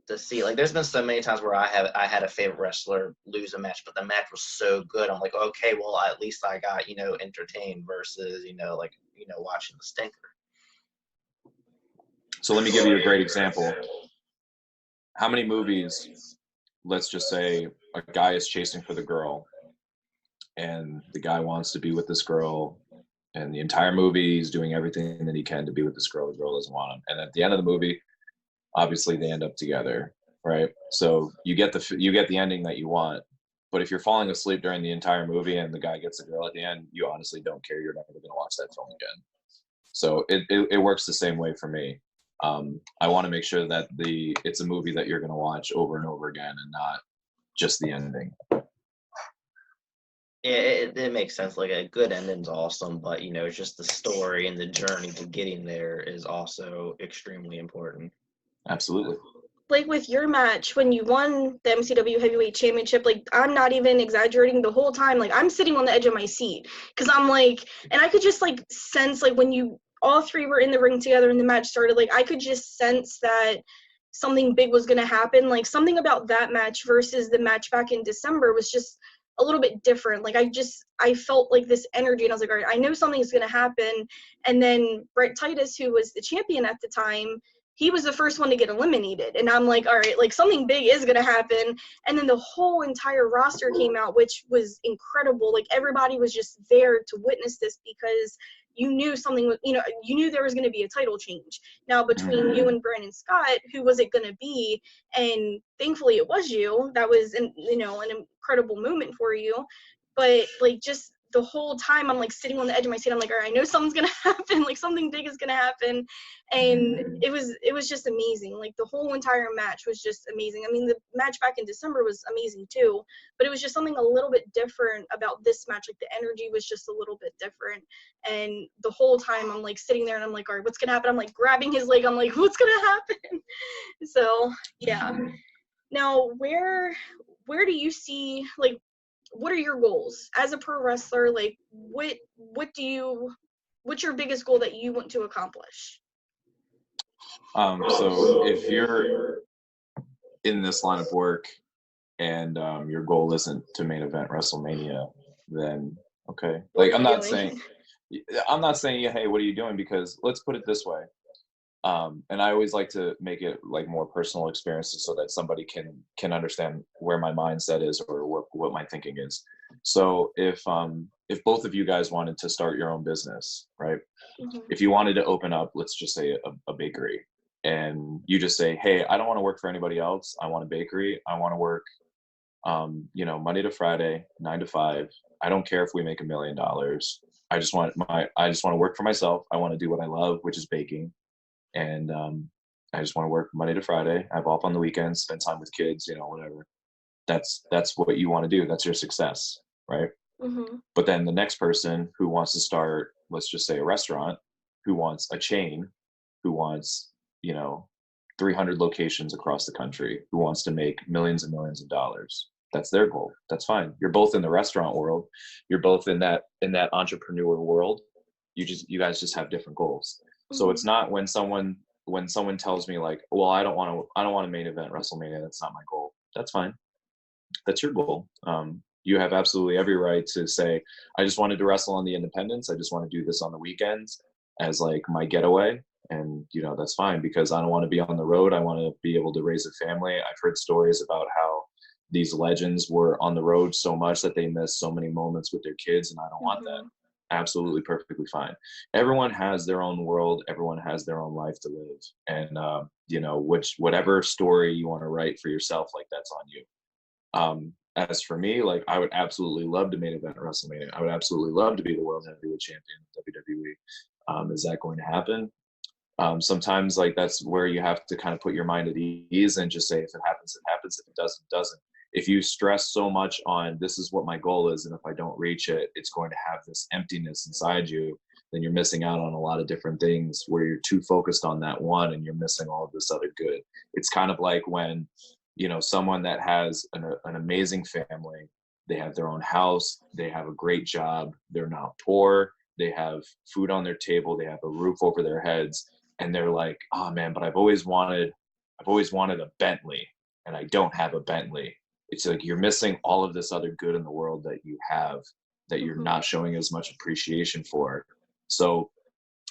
to see, like there's been so many times where I had a favorite wrestler lose a match, but the match was so good. I'm like, okay, well at least I got, entertained versus, watching the stinker. So let me give you a great example. How many movies, let's just say a guy is chasing for the girl and the guy wants to be with this girl, and the entire movie he's doing everything that he can to be with this girl. The girl doesn't want him. And at the end of the movie, obviously they end up together, right? So you get the ending that you want. But if you're falling asleep during the entire movie and the guy gets the girl at the end, you honestly don't care. You're never going to watch that film again. So it works the same way for me. I want to make sure that it's a movie that you're going to watch over and over again and not just the ending. Yeah, it makes sense. Like a good ending's awesome, but just the story and the journey to getting there is also extremely important. Absolutely. Like with your match, when you won the MCW Heavyweight Championship, like I'm not even exaggerating, the whole time, like I'm sitting on the edge of my seat because I'm like, and I could just like sense like when you all three were in the ring together and the match started, like I could just sense that something big was going to happen. Like something about that match versus the match back in December was just a little bit different. Like I felt like this energy and I was like, all right, I know something's going to happen. And then Brett Titus, who was the champion at the time, he was the first one to get eliminated. And I'm like, all right, like something big is going to happen. And then the whole entire roster came out, which was incredible. Like everybody was just there to witness this because you knew something was, you knew there was going to be a title change. Now between you and Brandon Scott, who was it going to be? And thankfully it was you. That was an incredible moment for you. But like just the whole time I'm like sitting on the edge of my seat. I'm like, all right, I know something's going to happen. Like something big is going to happen. And it was just amazing. Like the whole entire match was just amazing. I mean, the match back in December was amazing too, but it was just something a little bit different about this match. Like the energy was just a little bit different. And the whole time I'm like sitting there and I'm like, all right, what's going to happen? I'm like grabbing his leg. I'm like, what's going to happen? So yeah. Now, where do you see, like, what are your goals as a pro wrestler? Like what's your biggest goal that you want to accomplish? So if you're in this line of work and your goal isn't to main event WrestleMania, then okay. What Like are I'm you not doing? saying, hey, what are you doing? Because let's put it this way. And I always like to make it like more personal experiences so that somebody can understand where my mindset is or what my thinking is. So if both of you guys wanted to start your own business, right? Mhm. If you wanted to open up, let's just say a bakery, and you just say, hey, I don't want to work for anybody else. I want a bakery. I want to work, Monday to Friday, 9 to 5. I don't care if we make $1 million. I just want to work for myself. I want to do what I love, which is baking. And I just want to work Monday to Friday. I have off on the weekends, spend time with kids, whatever. That's what you want to do. That's your success, right? Mhm. But then the next person who wants to start, let's just say a restaurant, who wants a chain, who wants, 300 locations across the country, who wants to make millions and millions of dollars. That's their goal. That's fine. You're both in the restaurant world. You're both in that entrepreneur world. You guys just have different goals. So it's Mhm. not when someone tells me like, well, I don't want to main event WrestleMania. That's not my goal. That's fine. That's your goal. You have absolutely every right to say, I just wanted to wrestle on the independents. I just want to do this on the weekends as like my getaway. And, that's fine because I don't want to be on the road. I want to be able to raise a family. I've heard stories about how these legends were on the road so much that they missed so many moments with their kids. And I don't want that. Mhm. Absolutely perfectly fine. Everyone has their own world. Everyone has their own life to live. And, whatever story you want to write for yourself, like that's on you. As for me, like I would absolutely love to main event WrestleMania. I would absolutely love to be the world heavyweight champion of WWE. Is that going to happen? Sometimes like that's where you have to kind of put your mind at ease and just say, if it happens, it happens. If it doesn't, it doesn't. If you stress so much on this is what my goal is, and if I don't reach it, it's going to have this emptiness inside you, then you're missing out on a lot of different things where you're too focused on that one and you're missing all of this other good. It's kind of like when, someone that has an amazing family, they have their own house, they have a great job, they're not poor, they have food on their table, they have a roof over their heads, and they're like, oh man, but I've always wanted a Bentley and I don't have a Bentley. It's like you're missing all of this other good in the world that you have that you're Mhm. not showing as much appreciation for. So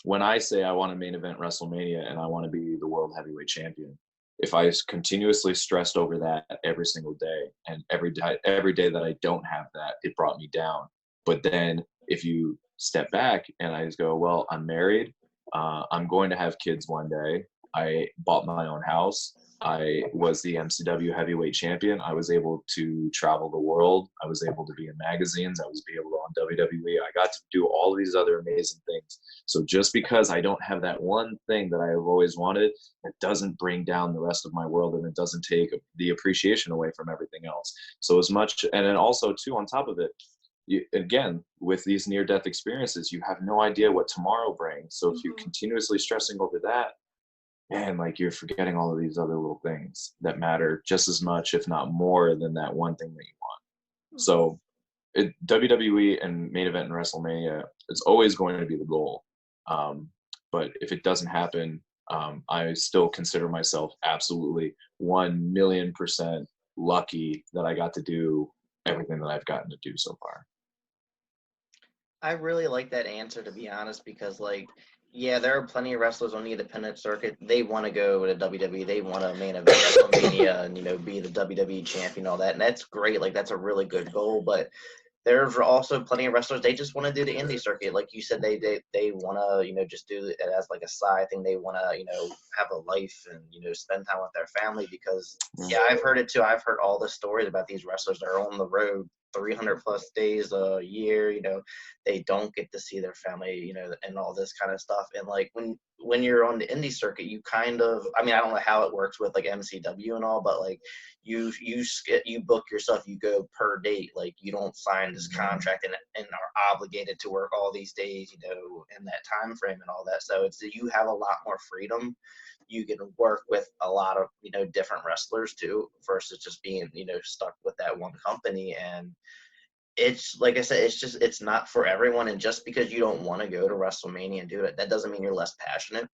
when I say I want to main event WrestleMania and I want to be the world heavyweight champion, if I continuously stressed over that every single day, and every day that I don't have that, it brought me down. But then if you step back and I just go, well, I'm married, I'm going to have kids one day, I bought my own house, I was the MCW heavyweight champion, I was able to travel the world, I was able to be in magazines, I was able to on WWE, I got to do all these other amazing things. So just because I don't have that one thing that I have always wanted, it doesn't bring down the rest of my world, and it doesn't take the appreciation away from everything else. So as much, and then also too, on top of it, again, with these near-death experiences, you have no idea what tomorrow brings. So if you're Mhm. continuously stressing over that, man, like you're forgetting all of these other little things that matter just as much, if not more, than that one thing that you want. Mhm. So WWE and main event and WrestleMania, it's always going to be the goal. Um, but if it doesn't happen, I still consider myself absolutely 1,000,000% lucky that I got to do everything that I've gotten to do so far. I really like that answer, to be honest, because like, yeah, there are plenty of wrestlers on the independent circuit. They want to go to WWE. They want to main event WrestleMania and be the WWE champion, all that, and that's great. Like that's a really good goal. But there's also plenty of wrestlers, they just want to do the indie circuit. Like you said, they want to, just do it as like a side thing. They want to, have a life and, spend time with their family because, yeah, I've heard it too. I've heard all the stories about these wrestlers that are on the road 300 plus days a year, they don't get to see their family, and all this kind of stuff. And like when you're on the indie circuit, you kind of, I mean, I don't know how it works with like MCW and all, but like you book yourself, you go per date, like you don't sign this contract and are obligated to work all these days, in that time frame and all that. So it's, you have a lot more freedom. You can work with a lot of different wrestlers too, versus just being stuck with that one company. And it's like I said, it's not for everyone. And just because you don't want to go to WrestleMania and do it, that doesn't mean you're less passionate.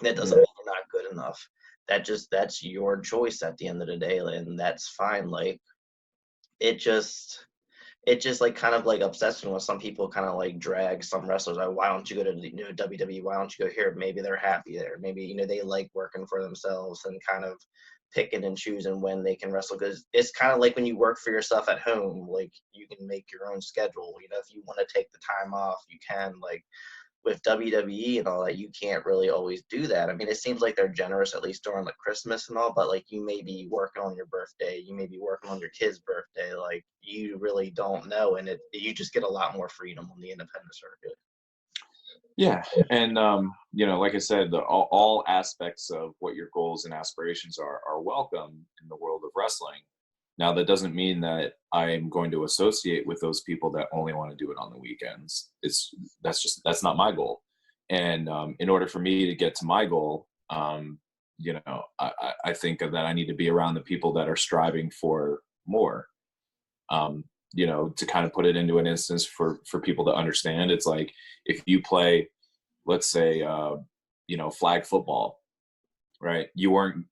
That doesn't mean you're not good enough. That's your choice at the end of the day, and that's fine. Like it it just like kind of like upsets me when some people kind of like drag some wrestlers like, why don't you go to WWE? Why don't you go here? Maybe they're happy there. Maybe they like working for themselves and kind of picking and choosing when they can wrestle, because it's kind of like when you work for yourself at home, like you can make your own schedule. If you want to take the time off, you can. Like with WWE and all that, you can't really always do that. I mean, it seems like they're generous, at least during like Christmas and all, but like you may be working on your birthday, you may be working on your kid's birthday, like you really don't know, and you just get a lot more freedom on the independent circuit. Yeah, and like I said, all aspects of what your goals and aspirations are welcome in the world of wrestling. Now, that doesn't mean that I'm going to associate with those people that only want to do it on the weekends. That's not my goal. And in order for me to get to my goal, I think that I need to be around the people that are striving for more. To kind of put it into an instance for people to understand, it's like if you play, let's say, flag football, right? You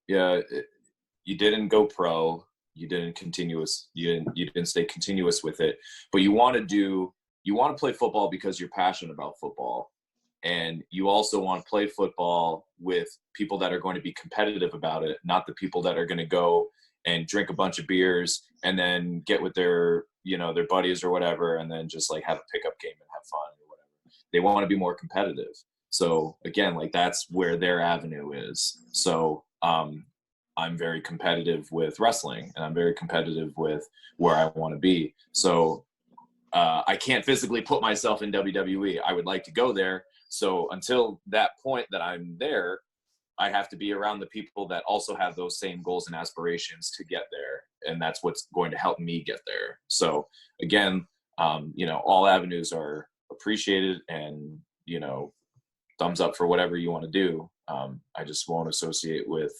didn't go pro. You didn't stay continuous with it, but you want to play football because you're passionate about football. And you also want to play football with people that are going to be competitive about it, not the people that are going to go and drink a bunch of beers and then get with their buddies or whatever, and then just like have a pickup game and have fun or whatever. They want to be more competitive. So again, like that's where their avenue is. So, I'm very competitive with wrestling, and I'm very competitive with where I want to be. So I can't physically put myself in WWE. I would like to go there. So until that point that I'm there, I have to be around the people that also have those same goals and aspirations to get there. And that's what's going to help me get there. So again, all avenues are appreciated, and, thumbs up for whatever you want to do. I just won't associate with,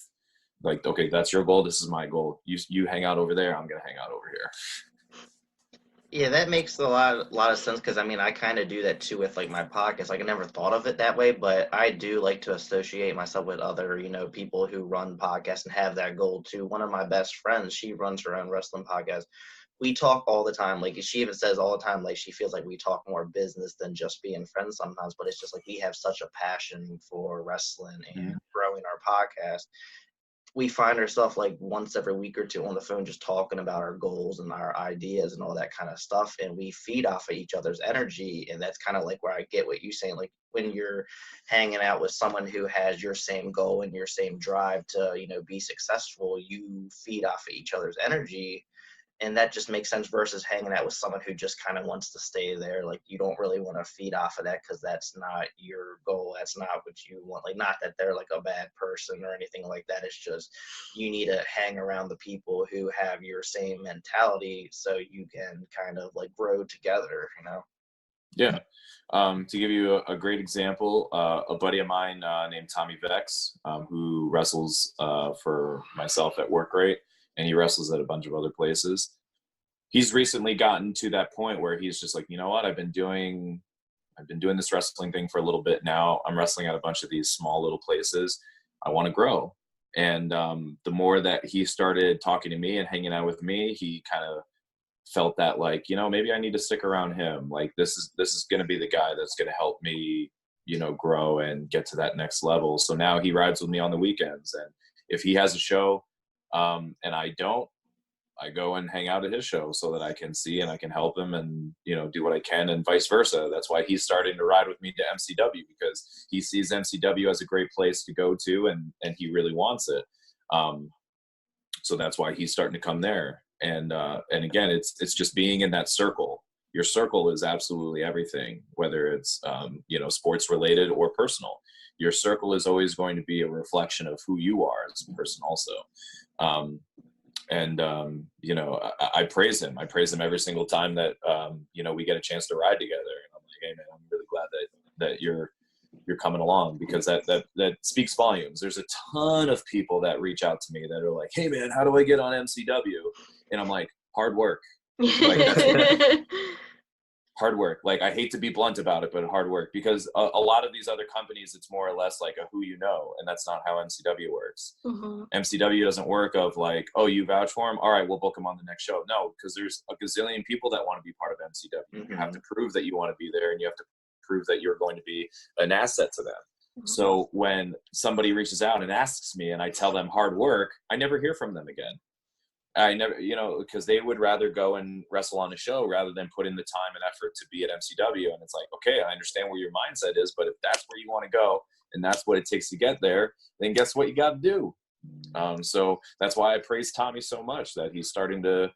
like, okay, that's your goal, this is my goal. You hang out over there, I'm gonna hang out over here. Yeah, that makes a lot of sense, because I mean, I kind of do that too with like my podcast. Like I never thought of it that way, but I do like to associate myself with other, people who run podcasts and have that goal too. One of my best friends, she runs her own wrestling podcast. We talk all the time. Like she even says all the time, like she feels like we talk more business than just being friends sometimes, but it's just like we have such a passion for wrestling and growing our podcast. We find ourselves like once every week or two on the phone just talking about our goals and our ideas and all that kind of stuff, and we feed off of each other's energy. And that's kind of like where I get what you're saying, like when you're hanging out with someone who has your same goal and your same drive to be successful, you feed off of each other's energy. And that just makes sense versus hanging out with someone who just kind of wants to stay there. Like you don't really want to feed off of that, because that's not your goal. That's not what you want. Like, not that they're like a bad person or anything like that. It's just you need to hang around the people who have your same mentality so you can kind of like grow together, Yeah. To give you a great example, a buddy of mine named Tommy Vex, who wrestles for myself at Work Rate, and he wrestles at a bunch of other places. He's recently gotten to that point where he's just like, you know what, I've been doing this wrestling thing for a little bit now. I'm wrestling at a bunch of these small little places. I want to grow. And the more that he started talking to me and hanging out with me, he kind of felt that like, maybe I need to stick around him. Like this is going to be the guy that's going to help me, grow and get to that next level. So now he rides with me on the weekends. And if he has a show, and I go and hang out at his show so that I can see and I can help him and, do what I can, and vice versa. That's why he's starting to ride with me to MCW, because he sees MCW as a great place to go to, and he really wants it. So that's why he's starting to come there. And again, it's just being in that circle. Your circle is absolutely everything, whether it's, sports related or personal. Your circle is always going to be a reflection of who you are as a person also. I praise him. I praise him every single time that, we get a chance to ride together. And I'm like, hey man, I'm really glad that you're coming along, because that speaks volumes. There's a ton of people that reach out to me that are like, hey man, how do I get on MCW? And I'm like, hard work. Like, hard work. Like, I hate to be blunt about it, but hard work, because a lot of these other companies, it's more or less like a who you know, and that's not how MCW works. MCW doesn't work of like, oh, you vouch for him, all right, we'll book him on the next show. No, because there's a gazillion people that want to be part of MCW. You have to prove that you want to be there, and you have to prove that you're going to be an asset to them. So when somebody reaches out and asks me and I tell them hard work, I never hear from them again. I never, you know, because they would rather go and wrestle on a show rather than put in the time and effort to be at MCW. And it's like, okay, I understand where your mindset is, but if that's where you want to go and that's what it takes to get there, then guess what you got to do? So that's why I praise Tommy so much, that he's starting to,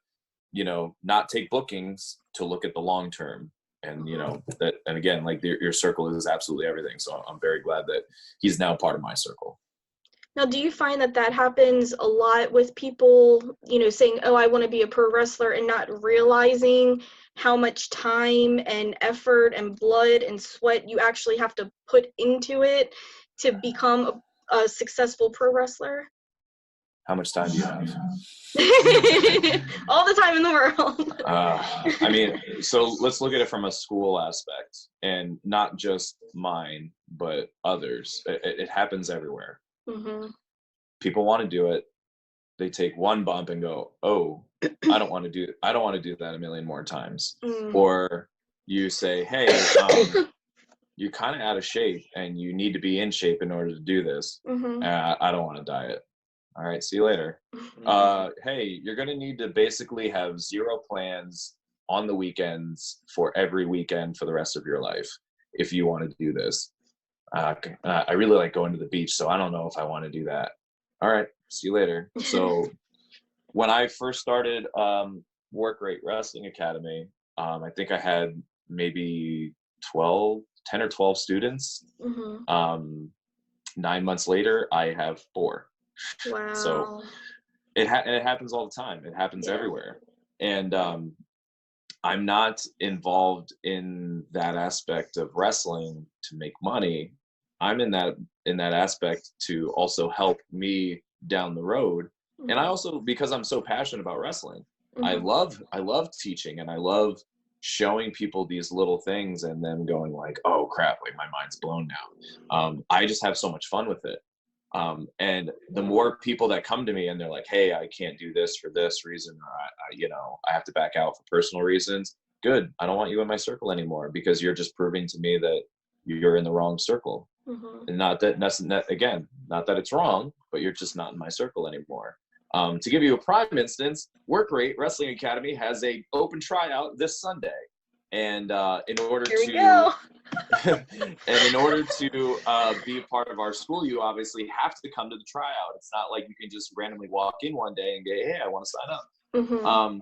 you know, not take bookings to look at the long term. And, you know, that, and again, like your circle is absolutely everything. So I'm very glad that he's now part of my circle. Now, do you find that that happens a lot with people, you know, saying, oh, I want to be a pro wrestler, and not realizing how much time and effort and blood and sweat you actually have to put into it to become a successful pro wrestler? How much time do you have? All the time in the world. I mean, so let's look at it from a school aspect, and not just mine, but others. It happens everywhere. People want to do it. They take one bump and go, oh, I don't want to do that a million more times. Or you say, hey, you're kind of out of shape and you need to be in shape in order to do this. I don't want to diet. All right, see you later. Hey, you're going to need to basically have 0 plans on the weekends for every weekend for the rest of your life if you want to do this. I really like going to the beach, so I don't know if I want to do that. All right, see you later. So when I first started Work Rate Wrestling Academy, I think I had maybe 10 or 12 students. 9 months later, I have 4. Wow. So it happens all the time. It happens everywhere. And I'm not involved in that aspect of wrestling to make money. I'm in that aspect to also help me down the road. And I also, because I'm so passionate about wrestling, I love teaching, and I love showing people these little things and then going like, oh crap, like my mind's blown now. I just have so much fun with it. And the more people that come to me and they're like, hey, I can't do this for this reason, or I have to back out for personal reasons. Good. I don't want you in my circle anymore, because you're just proving to me that you're in the wrong circle. And not that it's wrong, but you're just not in my circle anymore. To give you a prime instance, Work Rate Wrestling Academy has a open tryout this Sunday. And in order to be a part of our school, you obviously have to come to the tryout. It's not like you can just randomly walk in one day and go, hey, I want to sign up.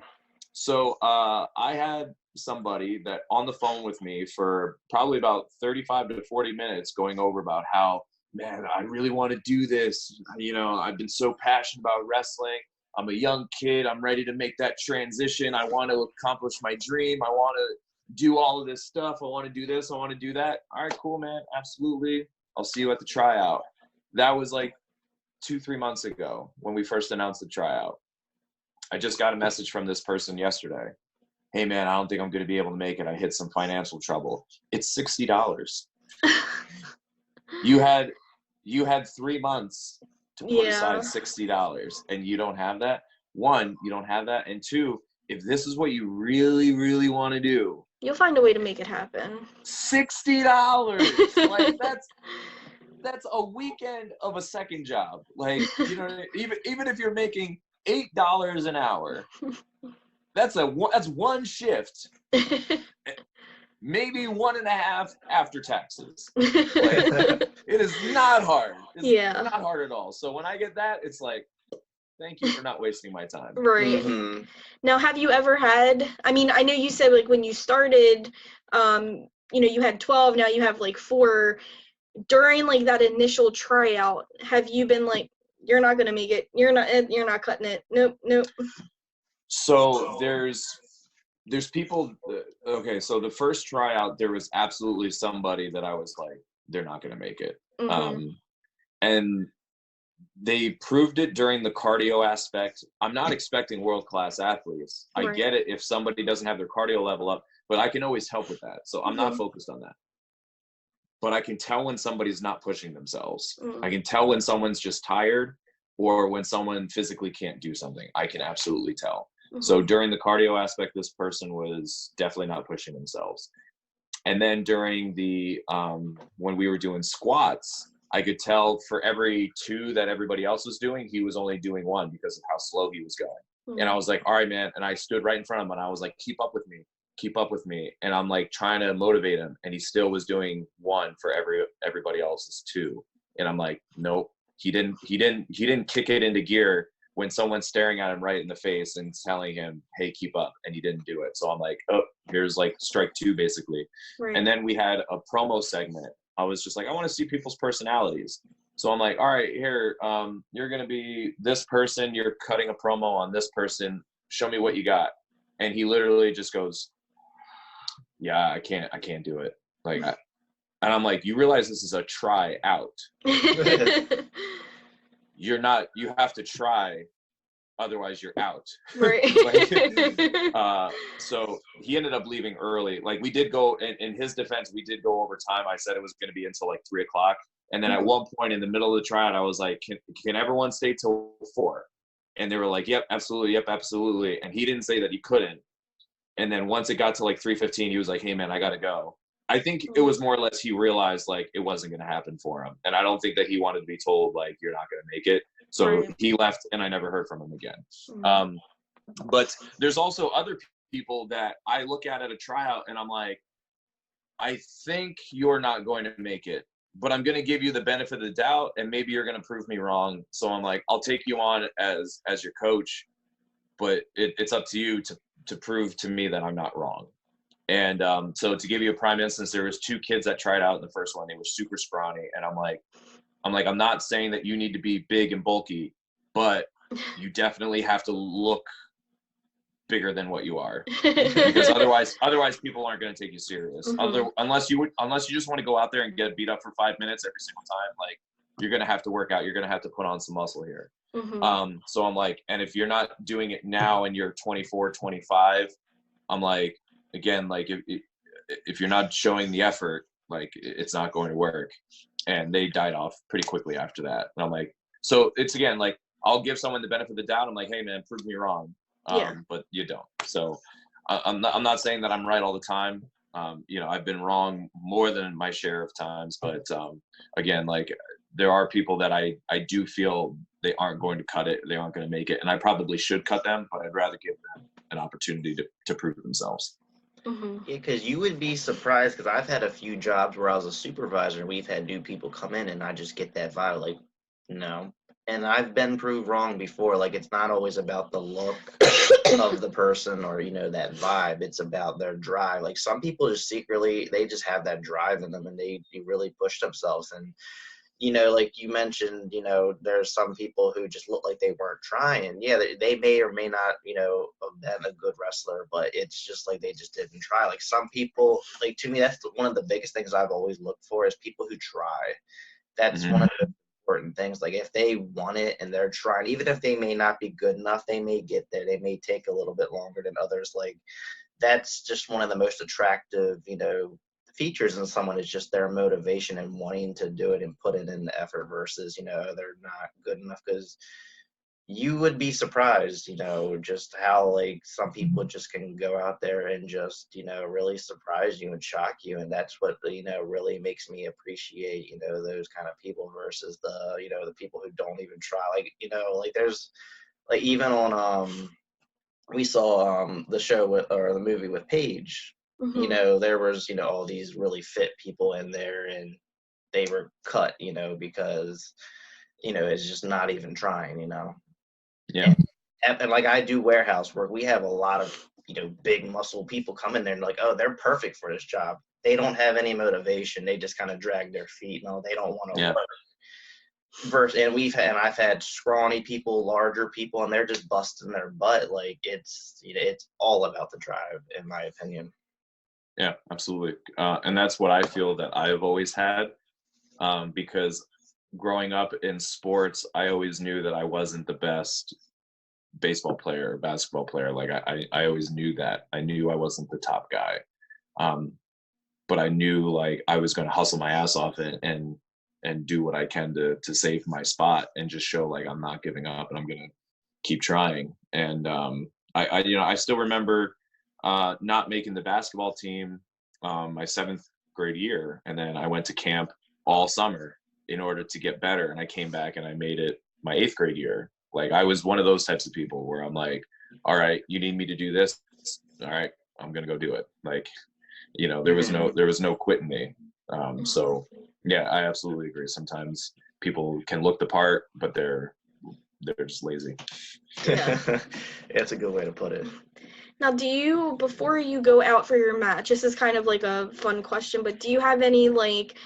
So I had somebody that on the phone with me for probably about 35 to 40 minutes going over about how, man, I really want to do this. You know, I've been so passionate about wrestling. I'm a young kid. I'm ready to make that transition. I want to accomplish my dream. I want to do all of this stuff. I want to do this. I want to do that. All right, cool, man. Absolutely. I'll see you at the tryout. That was like 2-3 months ago when we first announced the tryout. I just got a message from this person yesterday. Hey man, I don't think I'm going to be able to make it. I hit some financial trouble. It's $60. You had 3 months to put aside $60, and you don't have that. 1, you don't have that, and 2, if this is what you really, really want to do, you'll find a way to make it happen. $60, like that's a weekend of a second job. Like, you know, even if you're making $8 an hour, that's one shift. Maybe 1.5 after taxes. Like, it is not hard. It's not hard at all. So when I get that, it's like, thank you for not wasting my time. Right. Now, have you ever had, I mean, I know you said like when you started, you know, you had 12, now you have like 4. During like that initial tryout, have you been like, you're not going to make it, you're not cutting it, nope. So there's people, okay, so the first tryout, there was absolutely somebody that I was like, they're not going to make it. And they proved it during the cardio aspect. I'm not expecting world-class athletes. I get it if somebody doesn't have their cardio level up, but I can always help with that. So I'm not focused on that. But I can tell when somebody's not pushing themselves. I can tell when someone's just tired or when someone physically can't do something. I can absolutely tell. So during the cardio aspect, this person was definitely not pushing themselves. And then during the, when we were doing squats, I could tell for every 2 that everybody else was doing, he was only doing 1 because of how slow he was going. And I was like, all right, man. And I stood right in front of him and I was like, keep up with me. Keep up with me. And I'm like trying to motivate him, and he still was doing 1 for everybody else's 2. And I'm like, nope, he didn't kick it into gear when someone's staring at him right in the face and telling him, hey, keep up, and he didn't do it. So I'm like, oh, here's like strike 2 basically. And then we had a promo segment. I was just like, I want to see people's personalities. So I'm like, all right, here, you're gonna be this person, you're cutting a promo on this person, show me what you got. And he literally just goes, yeah, I can't do it. Like, and I'm like, you realize this is a try out. You have to try, otherwise you're out. Right. So he ended up leaving early. Like, we did go, in his defense, we did go over time. I said it was going to be until like 3 o'clock. And then at one point in the middle of the tryout, I was like, can everyone stay till 4? And they were like, yep, absolutely. Yep, absolutely. And he didn't say that he couldn't. And then once it got to like 3:15, he was like, hey man, I got to go. I think it was more or less he realized like it wasn't going to happen for him. And I don't think that he wanted to be told like, you're not going to make it. So he left and I never heard from him again. But there's also other people that I look at a tryout and I'm like, I think you're not going to make it, but I'm going to give you the benefit of the doubt and maybe you're going to prove me wrong. So I'm like, I'll take you on as your coach, but it's up to you to prove to me that I'm not wrong. And so to give you a prime instance, there was 2 kids that tried out in the first one. They were super scrawny. And I'm not saying that you need to be big and bulky, but you definitely have to look bigger than what you are, because otherwise people aren't going to take you serious. Unless you just want to go out there and get beat up for 5 minutes every single time, like, you're going to have to work out. You're going to have to put on some muscle here. So I'm like, and if you're not doing it now and you're 24, 25, I'm like, again, like if you're not showing the effort, like it's not going to work. And they died off pretty quickly after that. And I'm like, so it's again, like, I'll give someone the benefit of the doubt. I'm like, hey man, prove me wrong. But you don't. So I'm not saying that I'm right all the time. I've been wrong more than my share of times, but again, like, there are people that I do feel they aren't going to cut it. They aren't going to make it. And I probably should cut them, but I'd rather give them an opportunity to prove themselves. Yeah, because you would be surprised, because I've had a few jobs where I was a supervisor and we've had new people come in and I just get that vibe like, no. And I've been proved wrong before. Like, it's not always about the look of the person or, that vibe. It's about their drive. Like, some people just secretly, they just have that drive in them and they really push themselves. And, like you mentioned, there's some people who just look like they weren't trying. Yeah, they may or may not, have been a good wrestler, but it's just like they just didn't try. Like, some people, like, to me, that's one of the biggest things I've always looked for is people who try. That's one of the important things. Like, if they want it and they're trying, even if they may not be good enough, they may get there. They may take a little bit longer than others. Like, that's just one of the most attractive, features in someone, is just their motivation and wanting to do it and put it in the effort versus, they're not good enough. Because you would be surprised, just how, like, some people just can go out there and just, really surprise you and shock you. And that's what, really makes me appreciate, those kind of people versus the, the people who don't even try. Like, like, there's, like, even on, we saw the show or the movie with Paige. There was, all these really fit people in there and they were cut, because, it's just not even trying, Yeah. And like, I do warehouse work. We have a lot of, big muscle people come in there and like, oh, they're perfect for this job. They don't have any motivation. They just kind of drag their feet. No, they don't want to work. And I've had scrawny people, larger people, and they're just busting their butt. Like, it's all about the drive, in my opinion. Yeah, absolutely. And that's what I feel that I've always had, because growing up in sports, I always knew that I wasn't the best baseball player or basketball player. Like, I always knew that. I knew I wasn't the top guy. But I knew like I was going to hustle my ass off and do what I can to save my spot and just show like I'm not giving up and I'm going to keep trying. And I still remember not making the basketball team my 7th grade year, and then I went to camp all summer in order to get better, and I came back and I made it my 8th grade year. Like I was one of those types of people where I'm like, all right, you need me to do this, all right, I'm gonna go do it. Like, there was no quitting me. So yeah, I absolutely agree. Sometimes people can look the part, but they're just lazy. Yeah. That's a good way to put it. Now, before you go out for your match, this is kind of like a fun question, but do you have any like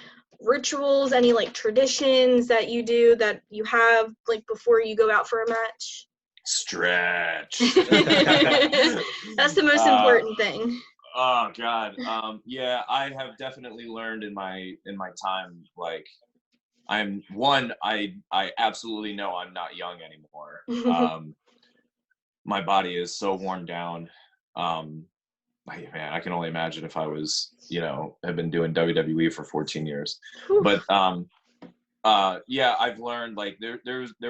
rituals, any like traditions that you do that you have like before you go out for a match? Stretch. That's the most important thing. Oh God. Yeah, I have definitely learned in my time, like I absolutely know I'm not young anymore. My body is so worn down. Man, I can only imagine if I was, have been doing WWE for 14 years. But yeah, I've learned like there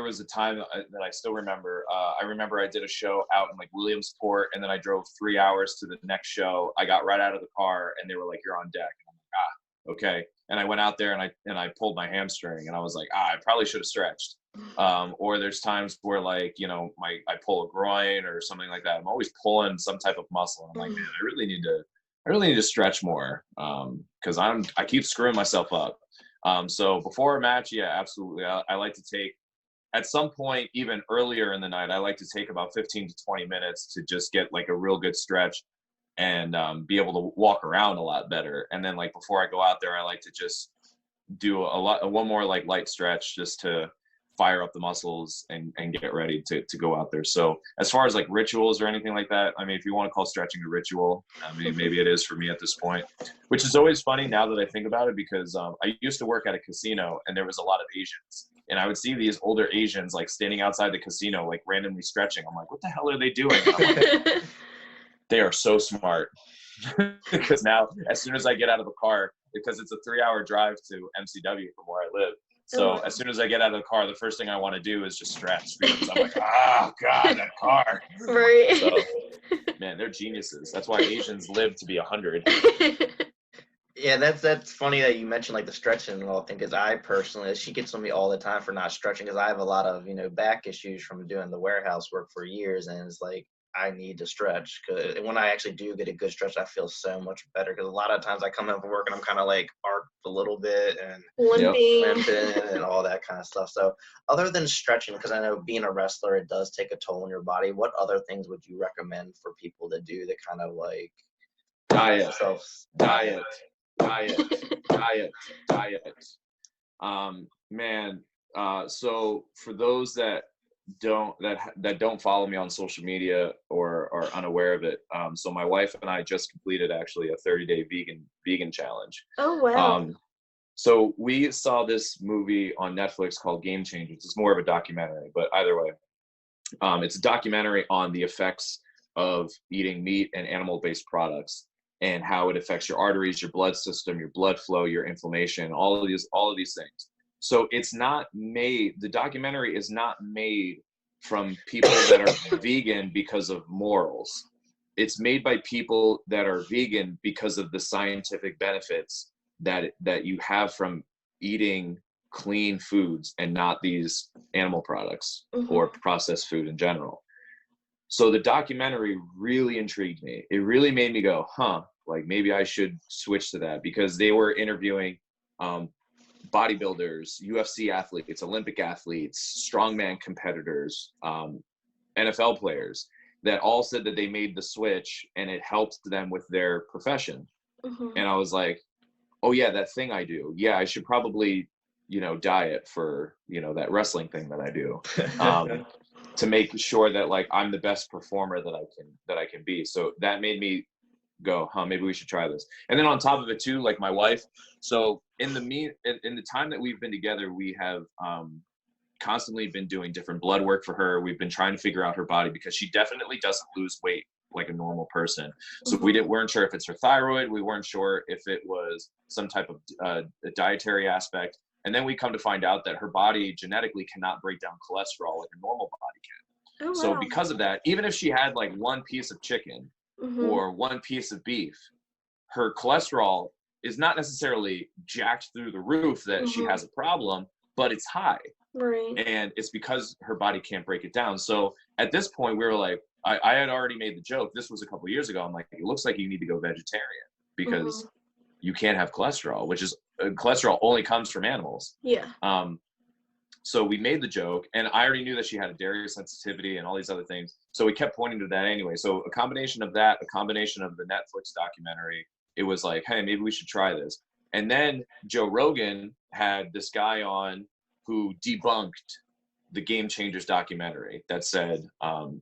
was a time that I still remember. I remember I did a show out in like Williamsport, and then I drove 3 hours to the next show. I got right out of the car, and they were like, "You're on deck." And I'm like, okay. And I went out there and I pulled my hamstring, and I was like, I probably should have stretched. Or there's times where like, I pull a groin or something like that. I'm always pulling some type of muscle. And I'm like, man, I really need to stretch more. Cause I keep screwing myself up. So before a match, yeah, absolutely. I like to take, at some point, even earlier in the night, I like to take about 15 to 20 minutes to just get like a real good stretch and be able to walk around a lot better. And then like before I go out there, I like to just do one more like light stretch just to fire up the muscles and get ready to go out there. So as far as like rituals or anything like that, I mean, if you want to call stretching a ritual, I mean, maybe it is for me at this point, which is always funny now that I think about it, because I used to work at a casino and there was a lot of Asians, and I would see these older Asians like standing outside the casino, like randomly stretching. I'm like, what the hell are they doing? And I'm like, they are so smart. Because now as soon as I get out of the car, because it's a 3-hour drive to MCW from where I live, so as soon as I get out of the car, the first thing I want to do is just stretch, because I'm like, God, that car. Right. So, man, they're geniuses. That's why Asians live to be 100. Yeah, that's funny that you mentioned like the stretching and all thing, because I personally, she gets on me all the time for not stretching, because I have a lot of back issues from doing the warehouse work for years, and it's like I need to stretch, because when I actually do get a good stretch, I feel so much better, because a lot of times I come in from work and I'm kind of like arched a little bit and limping and all that kind of stuff. So other than stretching, because I know being a wrestler, it does take a toll on your body, what other things would you recommend for people to do to kind of like Diet. Man, so for those that don't follow me on social media or are unaware of it, so my wife and I just completed actually a 30-day vegan challenge. Oh wow. So we saw this movie on Netflix called Game Changers. It's more of a documentary, but either way, it's a documentary on the effects of eating meat and animal-based products and how it affects your arteries, your blood system, your blood flow, your inflammation, all of these things. So the documentary is not made from people that are vegan because of morals. It's made by people that are vegan because of the scientific benefits that you have from eating clean foods and not these animal products or processed food in general. So the documentary really intrigued me. It really made me go, like maybe I should switch to that, because they were interviewing bodybuilders, UFC athletes, Olympic athletes, strongman competitors, NFL players that all said that they made the switch and it helped them with their profession. And I was like, oh yeah, that thing I do. Yeah, I should probably, diet for, that wrestling thing that I do, to make sure that like I'm the best performer that I can be. So that made me go, maybe we should try this. And then on top of it too, like my wife, so in the time that we've been together, we have constantly been doing different blood work for her. We've been trying to figure out her body, because she definitely doesn't lose weight like a normal person. So we weren't sure if it's her thyroid. We weren't sure if it was some type of a dietary aspect. And then we come to find out that her body genetically cannot break down cholesterol like a normal body can. Oh, So wow. because of that, even if she had like one piece of chicken or one piece of beef, her cholesterol is not necessarily jacked through the roof that she has a problem, but it's high. Right. And it's because her body can't break it down. So at this point, we were like, I had already made the joke. This was a couple of years ago. I'm like, it looks like you need to go vegetarian because you can't have cholesterol, which is cholesterol only comes from animals. Yeah. So we made the joke, and I already knew that she had a dairy sensitivity and all these other things. So we kept pointing to that anyway. So a combination of that, a combination of the Netflix documentary, it was like, hey, maybe we should try this. And then Joe Rogan had this guy on who debunked the Game Changers documentary that said,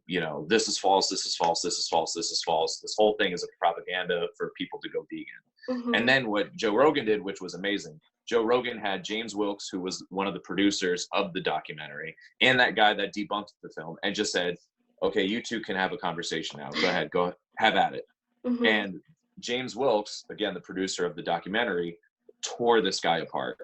you know, this is false, this is false, this is false, this is false. This whole thing is a propaganda for people to go vegan. And then what Joe Rogan did, which was amazing, Joe Rogan had James Wilkes, who was one of the producers of the documentary, and that guy that debunked the film, and just said, okay, you two can have a conversation now. Go ahead, go have at it. And James Wilkes, again, the producer of the documentary, tore this guy apart,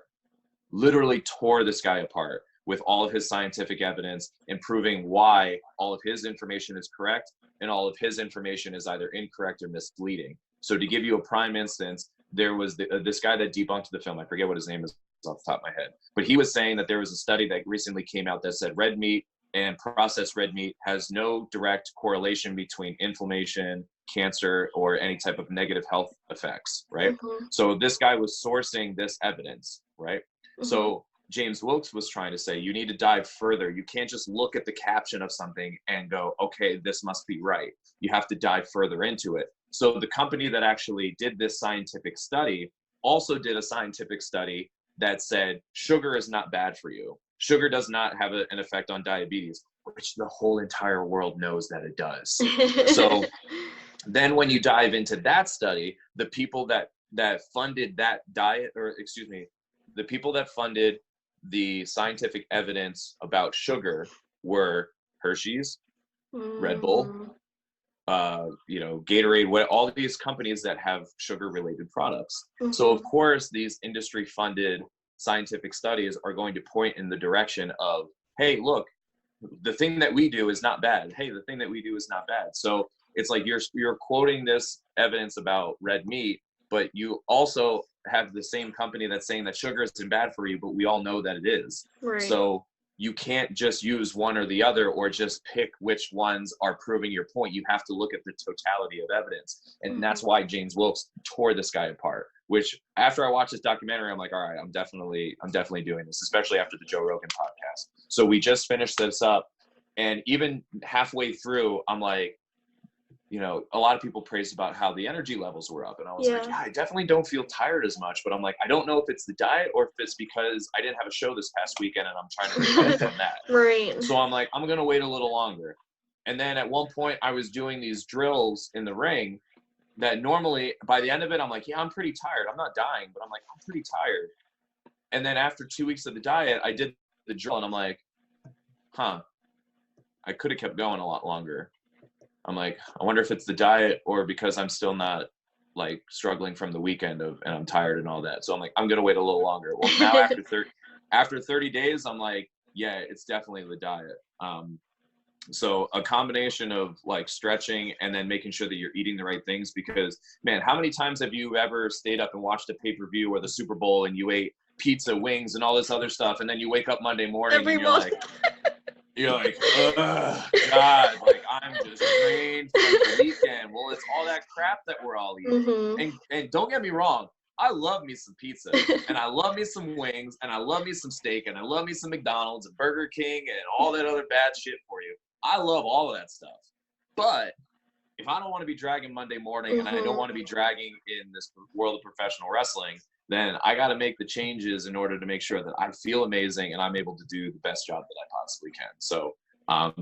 literally tore this guy apart with all of his scientific evidence and proving why all of his information is correct and all of his information is either incorrect or misleading. So to give you a prime instance, there was this guy that debunked the film. I forget what his name is off the top of my head, but he was saying that there was a study that recently came out that said red meat and processed red meat has no direct correlation between inflammation, cancer, or any type of negative health effects, right? So this guy was sourcing this evidence, right? So James Wilkes was trying to say, you need to dive further. You can't just look at the caption of something and go, okay, this must be right. You have to dive further into it. So the company that actually did this scientific study also did a scientific study that said sugar is not bad for you. Sugar does not have an effect on diabetes, which the whole entire world knows that it does. So then when you dive into that study, the people that funded that diet, or excuse me, the people that funded the scientific evidence about sugar were Hershey's, Red Bull, you know, Gatorade, all these companies that have sugar related products. So of course these industry funded scientific studies are going to point in the direction of, hey, look, the thing that we do is not bad. Hey, the thing that we do is not bad. So it's like you're quoting this evidence about red meat, but you also have the same company that's saying that sugar isn't bad for you, but we all know that it is. Right. So you can't just use one or the other or just pick which ones are proving your point. You have to look at the totality of evidence. And that's why James Wilkes tore this guy apart, which after I watched this documentary, I'm like, all right, I'm definitely doing this, especially after the Joe Rogan podcast. So we just finished this up, and even halfway through, I'm like, you know, a lot of people praised about how the energy levels were up. And I was like, yeah, I definitely don't feel tired as much. But I'm like, I don't know if it's the diet or if it's because I didn't have a show this past weekend and I'm trying to recover from that. Right. So I'm like, I'm going to wait a little longer. And then at one point I was doing these drills in the ring that normally by the end of it, I'm like, yeah, I'm pretty tired. I'm not dying, but I'm like, I'm pretty tired. And then after 2 weeks of the diet, I did the drill and I'm like, I could have kept going a lot longer. I'm like, I wonder if it's the diet or because I'm still not like struggling from the weekend and I'm tired and all that. So I'm like, I'm going to wait a little longer. Well, now after 30 days, I'm like, yeah, it's definitely the diet. So a combination of like stretching and then making sure that you're eating the right things, because man, how many times have you ever stayed up and watched a pay-per-view or the Super Bowl and you ate pizza, wings, and all this other stuff, and then you wake up Monday morning and you're like, oh, God, like I'm just drained from the weekend. Well, it's all that crap that we're all eating. And don't get me wrong, I love me some pizza, and I love me some wings, and I love me some steak, and I love me some McDonald's and Burger King and all that other bad shit for you. I love all of that stuff. But if I don't want to be dragging Monday morning and I don't want to be dragging in this world of professional wrestling, then I got to make the changes in order to make sure that I feel amazing and I'm able to do the best job that I possibly can. So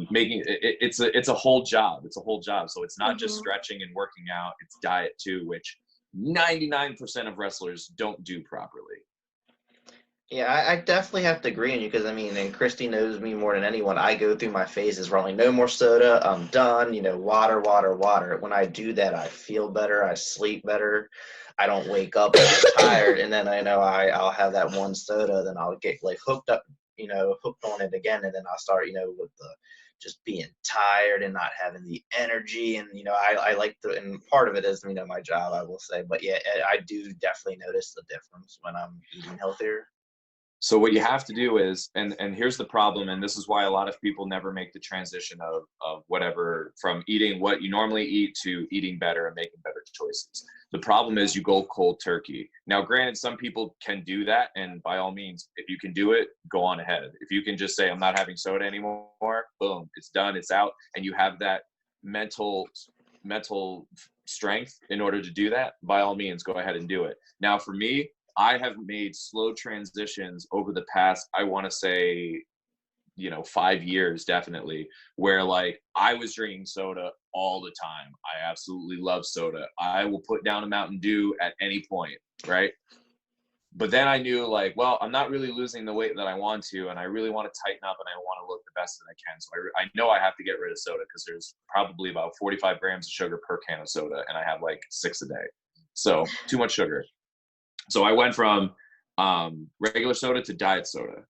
making it's a whole job. It's a whole job. So it's not just stretching and working out. It's diet too, which 99% of wrestlers don't do properly. Yeah, I definitely have to agree on you because I mean, and Christy knows me more than anyone. I go through my phases where I'm like, no more soda, I'm done. Water, water, water. When I do that, I feel better. I sleep better. I don't wake up so tired, and then I know I'll have that one soda, then I'll get like hooked up, hooked on it again, and then I'll start, with the just being tired and not having the energy, and I like and part of it is my job, I will say, but yeah, I do definitely notice the difference when I'm eating healthier. So what you have to do is, and here's the problem, and this is why a lot of people never make the transition of whatever, from eating what you normally eat to eating better and making better choices. The problem is you go cold turkey. Now, granted, some people can do that, and by all means, if you can do it, go on ahead. If you can just say, I'm not having soda anymore, boom, it's done, it's out, and you have that mental strength in order to do that, by all means, go ahead and do it. Now, for me, I have made slow transitions over the past, I want to say, 5 years, definitely, where like I was drinking soda all the time. I absolutely love soda. I will put down a Mountain Dew at any point, right? But then I knew like, well, I'm not really losing the weight that I want to, and I really want to tighten up and I want to look the best that I can. So I know I have to get rid of soda because there's probably about 45 grams of sugar per can of soda, and I have like 6 a day. So too much sugar. So I went from regular soda to diet soda,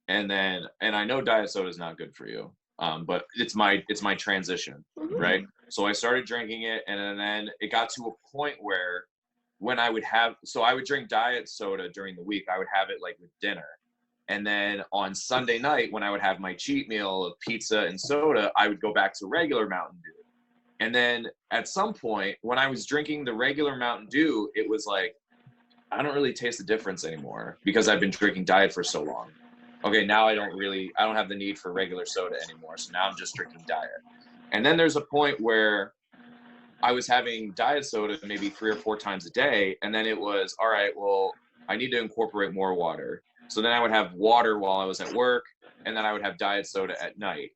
and I know diet soda is not good for you, but it's my transition, right? So I started drinking it, and then it got to a point where when I would drink diet soda during the week, I would have it like with dinner, and then on Sunday night when I would have my cheat meal of pizza and soda, I would go back to regular Mountain Dew. And then at some point when I was drinking the regular Mountain Dew, it was like, I don't really taste the difference anymore because I've been drinking diet for so long. Okay, now I don't have the need for regular soda anymore. So now I'm just drinking diet. And then there's a point where I was having diet soda maybe 3 or 4 times a day. And then it was, all right, well, I need to incorporate more water. So then I would have water while I was at work, and then I would have diet soda at night.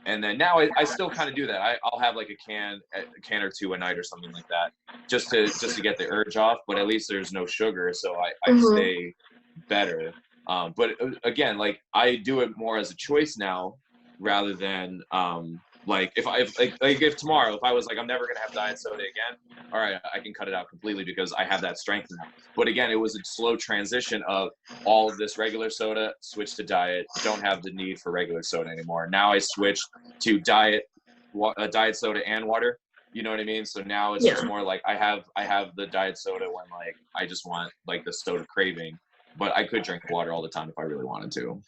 And then now I still kind of do that. I'll have like a can or two a night or something like that, just to get the urge off. But at least there's no sugar, so I stay better. But again, like I do it more as a choice now, rather than like if tomorrow, if I was like, I'm never gonna have diet soda again, all right, I can cut it out completely because I have that strength now. But again, it was a slow transition of all of this regular soda, switch to diet, don't have the need for regular soda anymore. Now I switched to diet soda and water. You know what I mean? So now it's just more like I have the diet soda when like I just want like the soda craving, but I could drink water all the time if I really wanted to.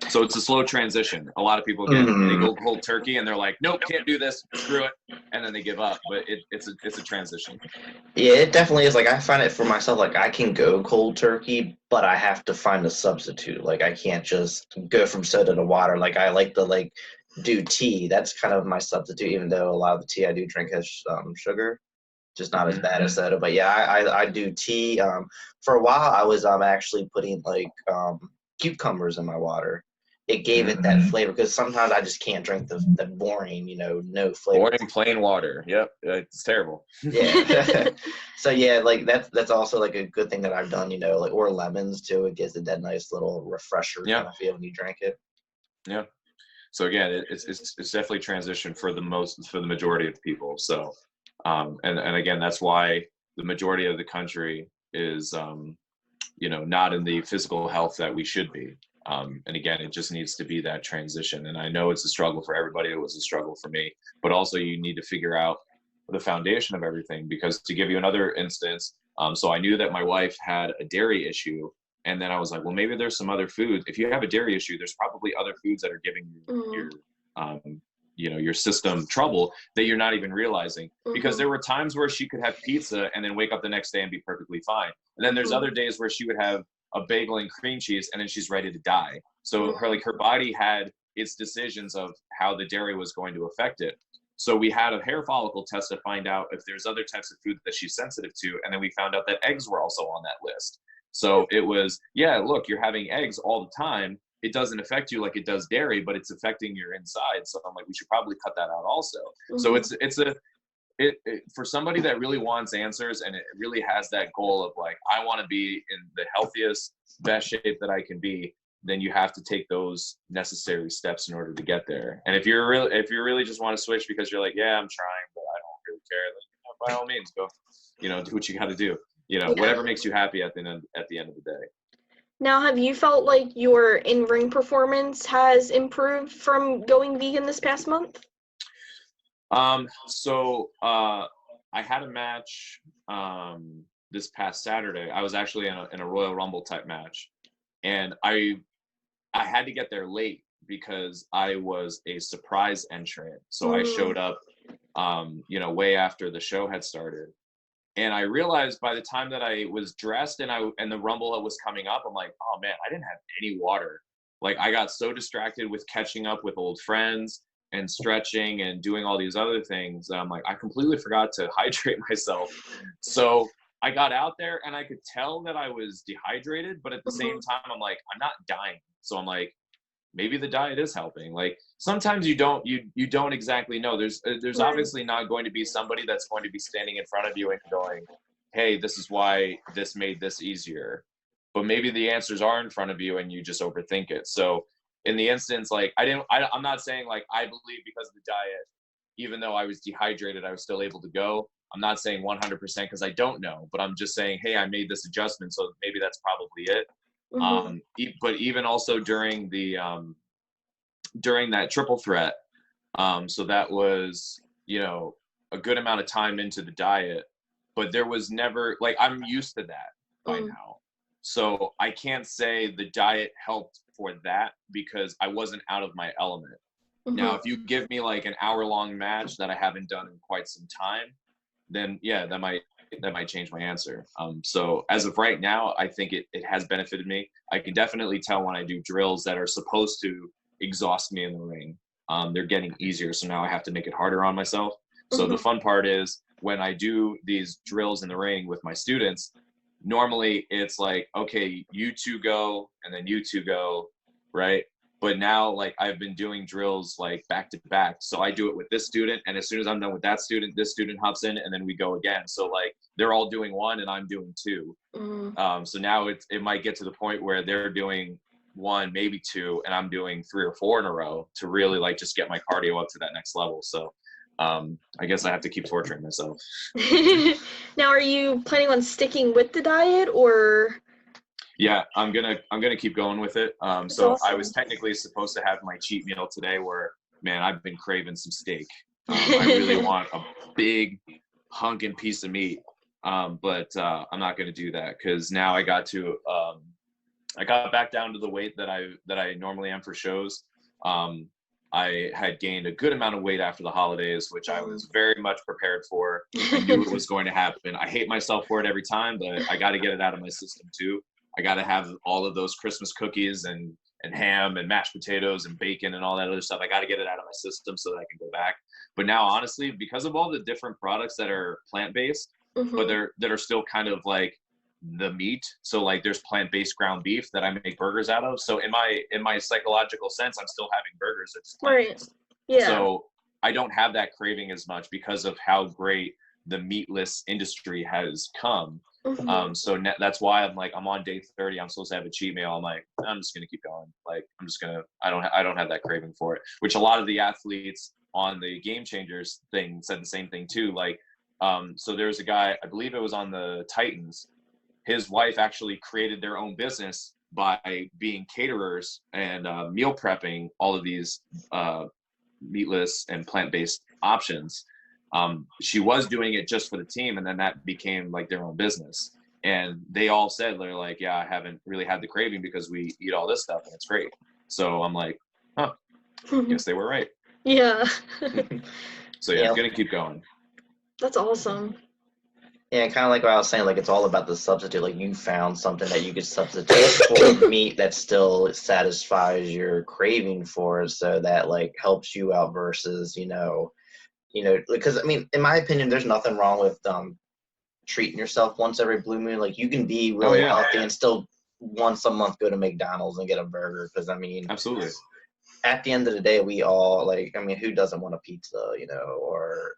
So it's a slow transition. A lot of people they go cold turkey and they're like, nope, can't do this, screw it, and then they give up. But it's a transition. Yeah, it definitely is. Like I find it for myself, like I can go cold turkey, but I have to find a substitute. Like I can't just go from soda to water. Like I like to do tea. That's kind of my substitute, even though a lot of the tea I do drink has sugar, just not as bad as soda. But yeah, I do tea. For a while I was actually putting like cucumbers in my water. It gave it that flavor because sometimes I just can't drink the boring, no flavor. Boring plain water. Yep, it's terrible. Yeah. So yeah, like that's also like a good thing that I've done, like or lemons too. It gives it that nice little refresher kind of feel when you drink it. Yeah. So again, it's definitely transition for the majority of people. So, and again, that's why the majority of the country is, not in the physical health that we should be. And again, it just needs to be that transition. And I know it's a struggle for everybody. It was a struggle for me, but also you need to figure out the foundation of everything, because to give you another instance, so I knew that my wife had a dairy issue. And then I was like, well, maybe there's some other food. If you have a dairy issue, there's probably other foods that are giving you your system trouble that you're not even realizing. Because there were times where she could have pizza and then wake up the next day and be perfectly fine. And then there's other days where she would have a bagel and cream cheese and then she's ready to die. So her body had its decisions of how the dairy was going to affect it. So we had a hair follicle test to find out if there's other types of food that she's sensitive to. And then we found out that eggs were also on that list. So it was, look, you're having eggs all the time. It doesn't affect you like it does dairy, but it's affecting your inside. So I'm like, we should probably cut that out also. So for somebody that really wants answers and it really has that goal of like, I want to be in the healthiest, best shape that I can be, then you have to take those necessary steps in order to get there. And if you really just want to switch because you're like, yeah, I'm trying, but I don't really care, then by all means, go, do what you got to do. Whatever makes you happy at the end of the day. Now, have you felt like your in-ring performance has improved from going vegan this past month? So I had a match this past Saturday. I was actually in a Royal Rumble type match, and I had to get there late because I was a surprise entrant. So I showed up, way after the show had started. And I realized by the time that I was dressed and the Rumble was coming up, I'm like, oh man, I didn't have any water. Like I got so distracted with catching up with old friends and stretching and doing all these other things. I'm like, I completely forgot to hydrate myself. So I got out there and I could tell that I was dehydrated, but at the same time, I'm like, I'm not dying. So I'm like, maybe the diet is helping. Like sometimes you don't exactly know. There's obviously not going to be somebody that's going to be standing in front of you and going, hey, this is why this made this easier. But maybe the answers are in front of you and you just overthink it. So in the instance, like I'm not saying like I believe because of the diet, even though I was dehydrated, I was still able to go. I'm not saying 100% because I don't know, but I'm just saying, hey, I made this adjustment, so maybe that's probably it. But even also during that triple threat, so that was, a good amount of time into the diet, but there was never, like, I'm used to that by now. So I can't say the diet helped for that because I wasn't out of my element. Now, if you give me like an hour-long match that I haven't done in quite some time, then yeah, that might change my answer. So as of right now, I think it has benefited me. I can definitely tell when I do drills that are supposed to exhaust me in the ring, they're getting easier. So now I have to make it harder on myself. So the fun part is when I do these drills in the ring with my students, normally it's like, okay, you two go and then you two go, right? But now, like, I've been doing drills like back to back. So I do it with this student, and as soon as I'm done with that student, this student hops in, and then we go again. So like they're all doing one and I'm doing two. So now it might get to the point where they're doing one, maybe two, and I'm doing 3 or 4 in a row to really like just get my cardio up to that next level. So I guess I have to keep torturing myself. Now, are you planning on sticking with the diet or? Yeah, I'm gonna keep going with it. So awesome. I was technically supposed to have my cheat meal today where, man, I've been craving some steak. I really want a big hunkin' piece of meat. But I'm not gonna do that because now I got back down to the weight that I normally am for shows. I had gained a good amount of weight after the holidays, which I was very much prepared for. I knew it was going to happen. I hate myself for it every time, but I got to get it out of my system too. I got to have all of those Christmas cookies and ham and mashed potatoes and bacon and all that other stuff. I got to get it out of my system so that I can go back. But now, honestly, because of all the different products that are plant-based, but that are still kind of like the meat. So like there's plant-based ground beef that I make burgers out of. So in my psychological sense, I'm still having burgers. It's plant-based. Right. Yeah. So I don't have that craving as much because of how great the meatless industry has come. So that's why I'm on day 30. I'm supposed to have a cheat meal. I'm like, I'm just gonna keep going. Like I don't have that craving for it. Which a lot of the athletes on the Game Changers thing said the same thing too. Like, so there's a guy, I believe it was on the Titans. His wife actually created their own business by being caterers and meal prepping all of these meatless and plant-based options. She was doing it just for the team, and then that became like their own business. And they all said, they're like, yeah, I haven't really had the craving because we eat all this stuff and it's great. So I'm like, huh, guess they were right. Yeah. So yeah, I'm gonna keep going. That's awesome. Yeah, kind of like what I was saying, like it's all about the substitute. Like you found something that you could substitute for meat that still satisfies your craving for it, so that like helps you out versus, because I mean, in my opinion, there's nothing wrong with treating yourself once every blue moon. Like you can be really healthy and still once a month go to McDonald's and get a burger. Because I mean, absolutely. At the end of the day, we all like. I mean, who doesn't want a pizza, or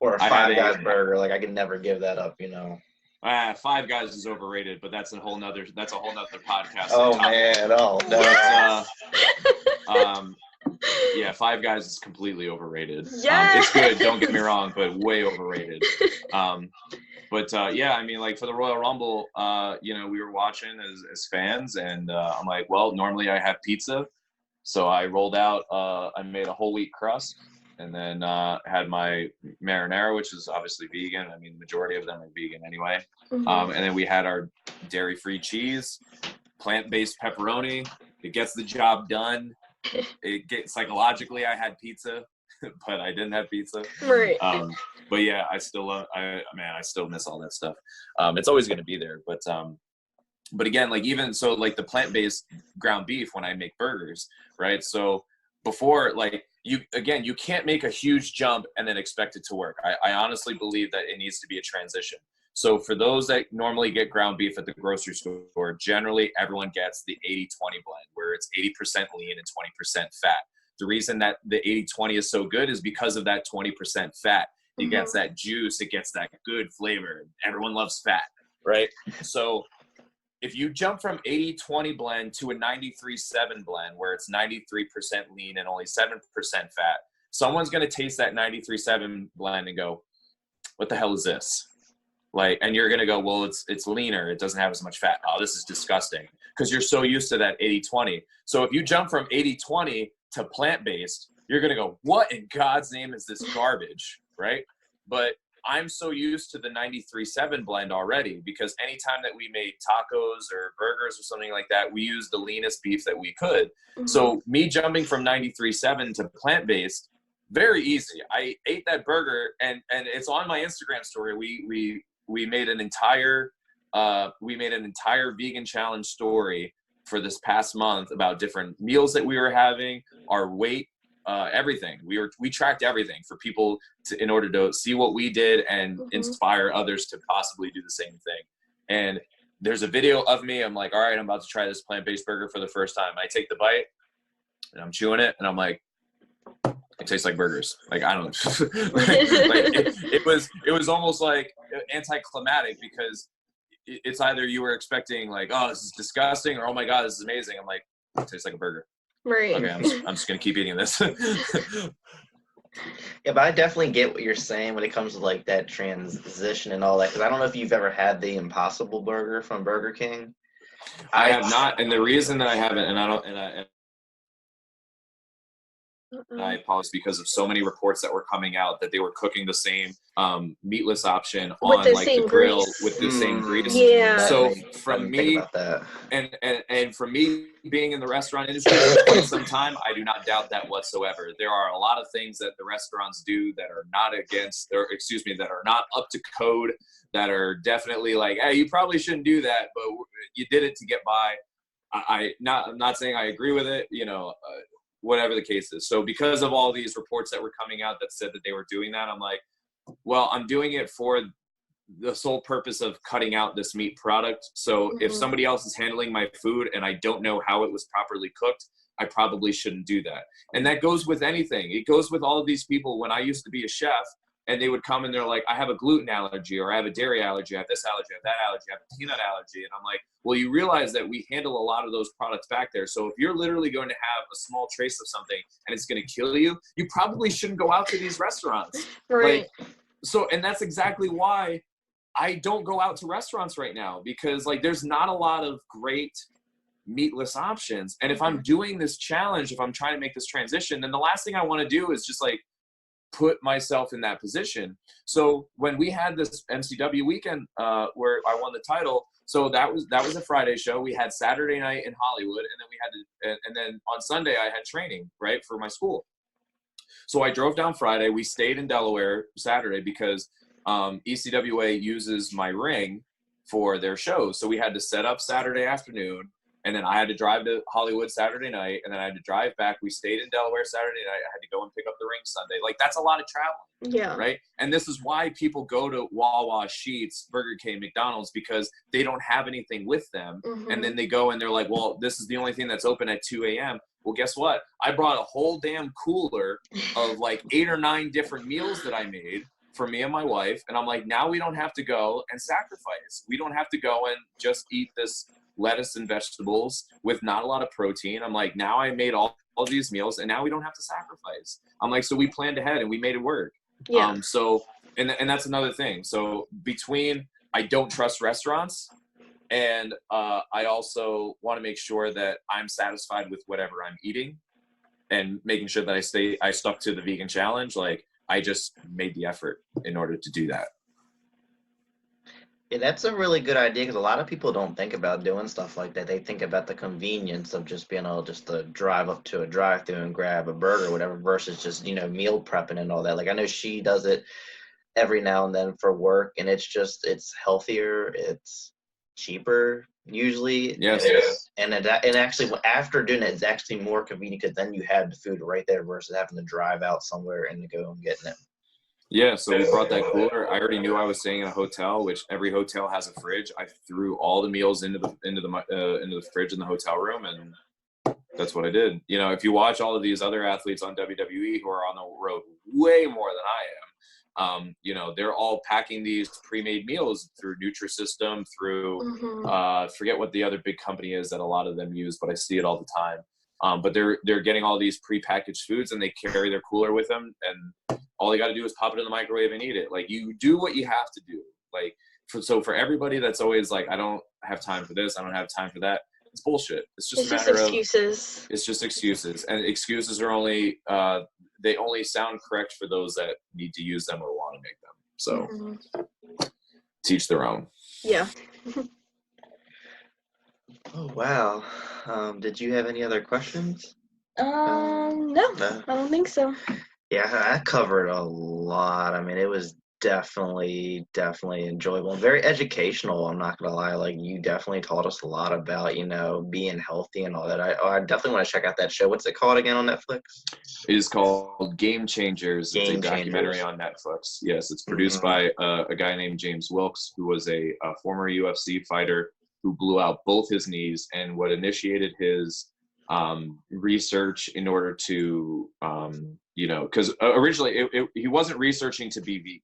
Or a Five Guys burger. Like, I could never give that up, you know. Five Guys is overrated, but that's a whole nother podcast. Oh man, oh no. Yeah, Five Guys is completely overrated. Yes! It's good, don't get me wrong, but way overrated. Yeah, I mean, like, for the Royal Rumble, you know, we were watching as fans, and I'm like, well, normally I have pizza, so I rolled out, I made a whole wheat crust, and then had my marinara, which is obviously vegan. I mean, the majority of them are vegan anyway. And then we had our dairy-free cheese, plant-based pepperoni. It gets the job done. Psychologically, I had pizza, but I didn't have pizza. Right. But yeah, I still miss all that stuff. It's always going to be there, but again, like, even so, like, the plant-based ground beef when I make burgers, right? So before, like, you can't make a huge jump and then expect it to work. I honestly believe that it needs to be a transition. So for those that normally get ground beef at the grocery store, generally everyone gets the 80-20 blend, where it's 80% lean and 20% fat. The reason that the 80-20 is so good is because of that 20% fat. It gets that juice, it gets that good flavor. Everyone loves fat, right? So if you jump from 80-20 blend to a 93-7 blend, where it's 93% lean and only 7% fat, someone's going to taste that 93-7 blend and go, what the hell is this? Like, and you're going to go, well, it's leaner. It doesn't have as much fat. Oh, this is disgusting. Because you're so used to that 80-20. So if you jump from 80-20 to plant-based, you're going to go, what in God's name is this garbage, right? But I'm so used to the 93-7 blend already, because anytime that we made tacos or burgers or something like that, we used the leanest beef that we could. So me jumping from 93-7 to plant-based, very easy. I ate that burger, and it's on my Instagram story. We made an entire vegan challenge story for this past month about different meals that we were having, our weight, everything. We tracked everything for people in order to see what we did and inspire others to possibly do the same thing. And there's a video of me. I'm like, all right, I'm about to try this plant-based burger for the first time. I take the bite and I'm chewing it, and I'm like, it tastes like burgers. Like, I don't it was almost like anticlimactic, because it's either you were expecting like, oh, this is disgusting, or oh my God, this is amazing. I'm like, it tastes like a burger. Right. Okay, I'm just gonna keep eating this. Yeah, but I definitely get what you're saying when it comes to like that transition and all that. Because I don't know if you've ever had the Impossible Burger from Burger King. I have not, and the reason that I haven't, and I apologize, because of so many reports that were coming out that they were cooking the same meatless option on like the grill with the same grease. Yeah. So from me, and from me being in the restaurant industry for quite some time, I do not doubt that whatsoever. There are a lot of things that the restaurants do that are not that are not up to code, that are definitely like, hey, you probably shouldn't do that, but you did it to get by. I'm not saying I agree with it, you know, whatever the case is. So because of all these reports that were coming out that said that they were doing that, I'm like, well, I'm doing it for the sole purpose of cutting out this meat product. So if somebody else is handling my food and I don't know how it was properly cooked, I probably shouldn't do that. And that goes with anything. It goes with all of these people. When I used to be a chef, and they would come and they're like, I have a gluten allergy, or I have a dairy allergy, I have this allergy, I have that allergy, I have a peanut allergy. And I'm like, well, you realize that we handle a lot of those products back there. So if you're literally going to have a small trace of something and it's going to kill you, you probably shouldn't go out to these restaurants. Right. And that's exactly why I don't go out to restaurants right now, because like there's not a lot of great meatless options. And if I'm doing this challenge, if I'm trying to make this transition, then the last thing I want to do is just like put myself in that position. So when we had this MCW weekend where I won the title, so that was a Friday show. We had Saturday night in Hollywood, and then on Sunday I had training, right, for my school. So I drove down Friday. We stayed in Delaware Saturday because ECWA uses my ring for their shows. So we had to set up Saturday afternoon, and then I had to drive to Hollywood Saturday night, and then I had to drive back. We stayed in Delaware Saturday night. I had to go and pick up the ring Sunday. Like, that's a lot of traveling. Yeah. Right? And this is why people go to Wawa, Sheetz, Burger King, McDonald's, because they don't have anything with them. And then they go and they're like, well, this is the only thing that's open at 2 a.m. Well, guess what? I brought a whole damn cooler of like 8 or 9 different meals that I made for me and my wife. And I'm like, now we don't have to go and sacrifice. We don't have to go and just eat this lettuce and vegetables with not a lot of protein. I'm like, now I made all these meals and now we don't have to sacrifice. I'm like, so we planned ahead and we made it work. Yeah. And that's another thing. So between, I don't trust restaurants, and I also want to make sure that I'm satisfied with whatever I'm eating, and making sure that I stuck to the vegan challenge. Like, I just made the effort in order to do that. Yeah, that's a really good idea, because a lot of people don't think about doing stuff like that. They think about the convenience of just being able just to drive up to a drive-thru and grab a burger or whatever, versus just, you know, meal prepping and all that. Like, I know she does it every now and then for work, and it's healthier, it's cheaper usually. Yes. And actually, after doing it, it's actually more convenient, because then you have the food right there versus having to drive out somewhere and to go and getting it. Yeah, so we brought that cooler. I already knew I was staying in a hotel, which every hotel has a fridge. I threw all the meals into the fridge in the hotel room, and that's what I did. You know, if you watch all of these other athletes on WWE who are on the road way more than I am, you know, they're all packing these pre-made meals through Nutrisystem, through forget what the other big company is that a lot of them use, but I see it all the time. But they're getting all these pre-packaged foods, and they carry their cooler with them, and all they got to do is pop it in the microwave and eat it. Like, you do what you have to do. Like, for everybody that's always like, I don't have time for this, I don't have time for that, it's bullshit. It's just a matter excuses. It's just excuses, and excuses are only they only sound correct for those that need to use them or want to make them. So teach their own. Yeah. Oh, wow. Did you have any other questions? No, I don't think so. Yeah, I covered a lot. I mean, it was definitely enjoyable and very educational. I'm not gonna lie. Like, you definitely taught us a lot about, you know, being healthy and all that. I definitely want to check out that show. What's it called again on Netflix? It is called Game Changers. It's a documentary on Netflix. Yes, it's produced by a guy named James Wilkes, who was a former UFC fighter who blew out both his knees, and what initiated his research in order to you know, because originally he wasn't researching to be vegan.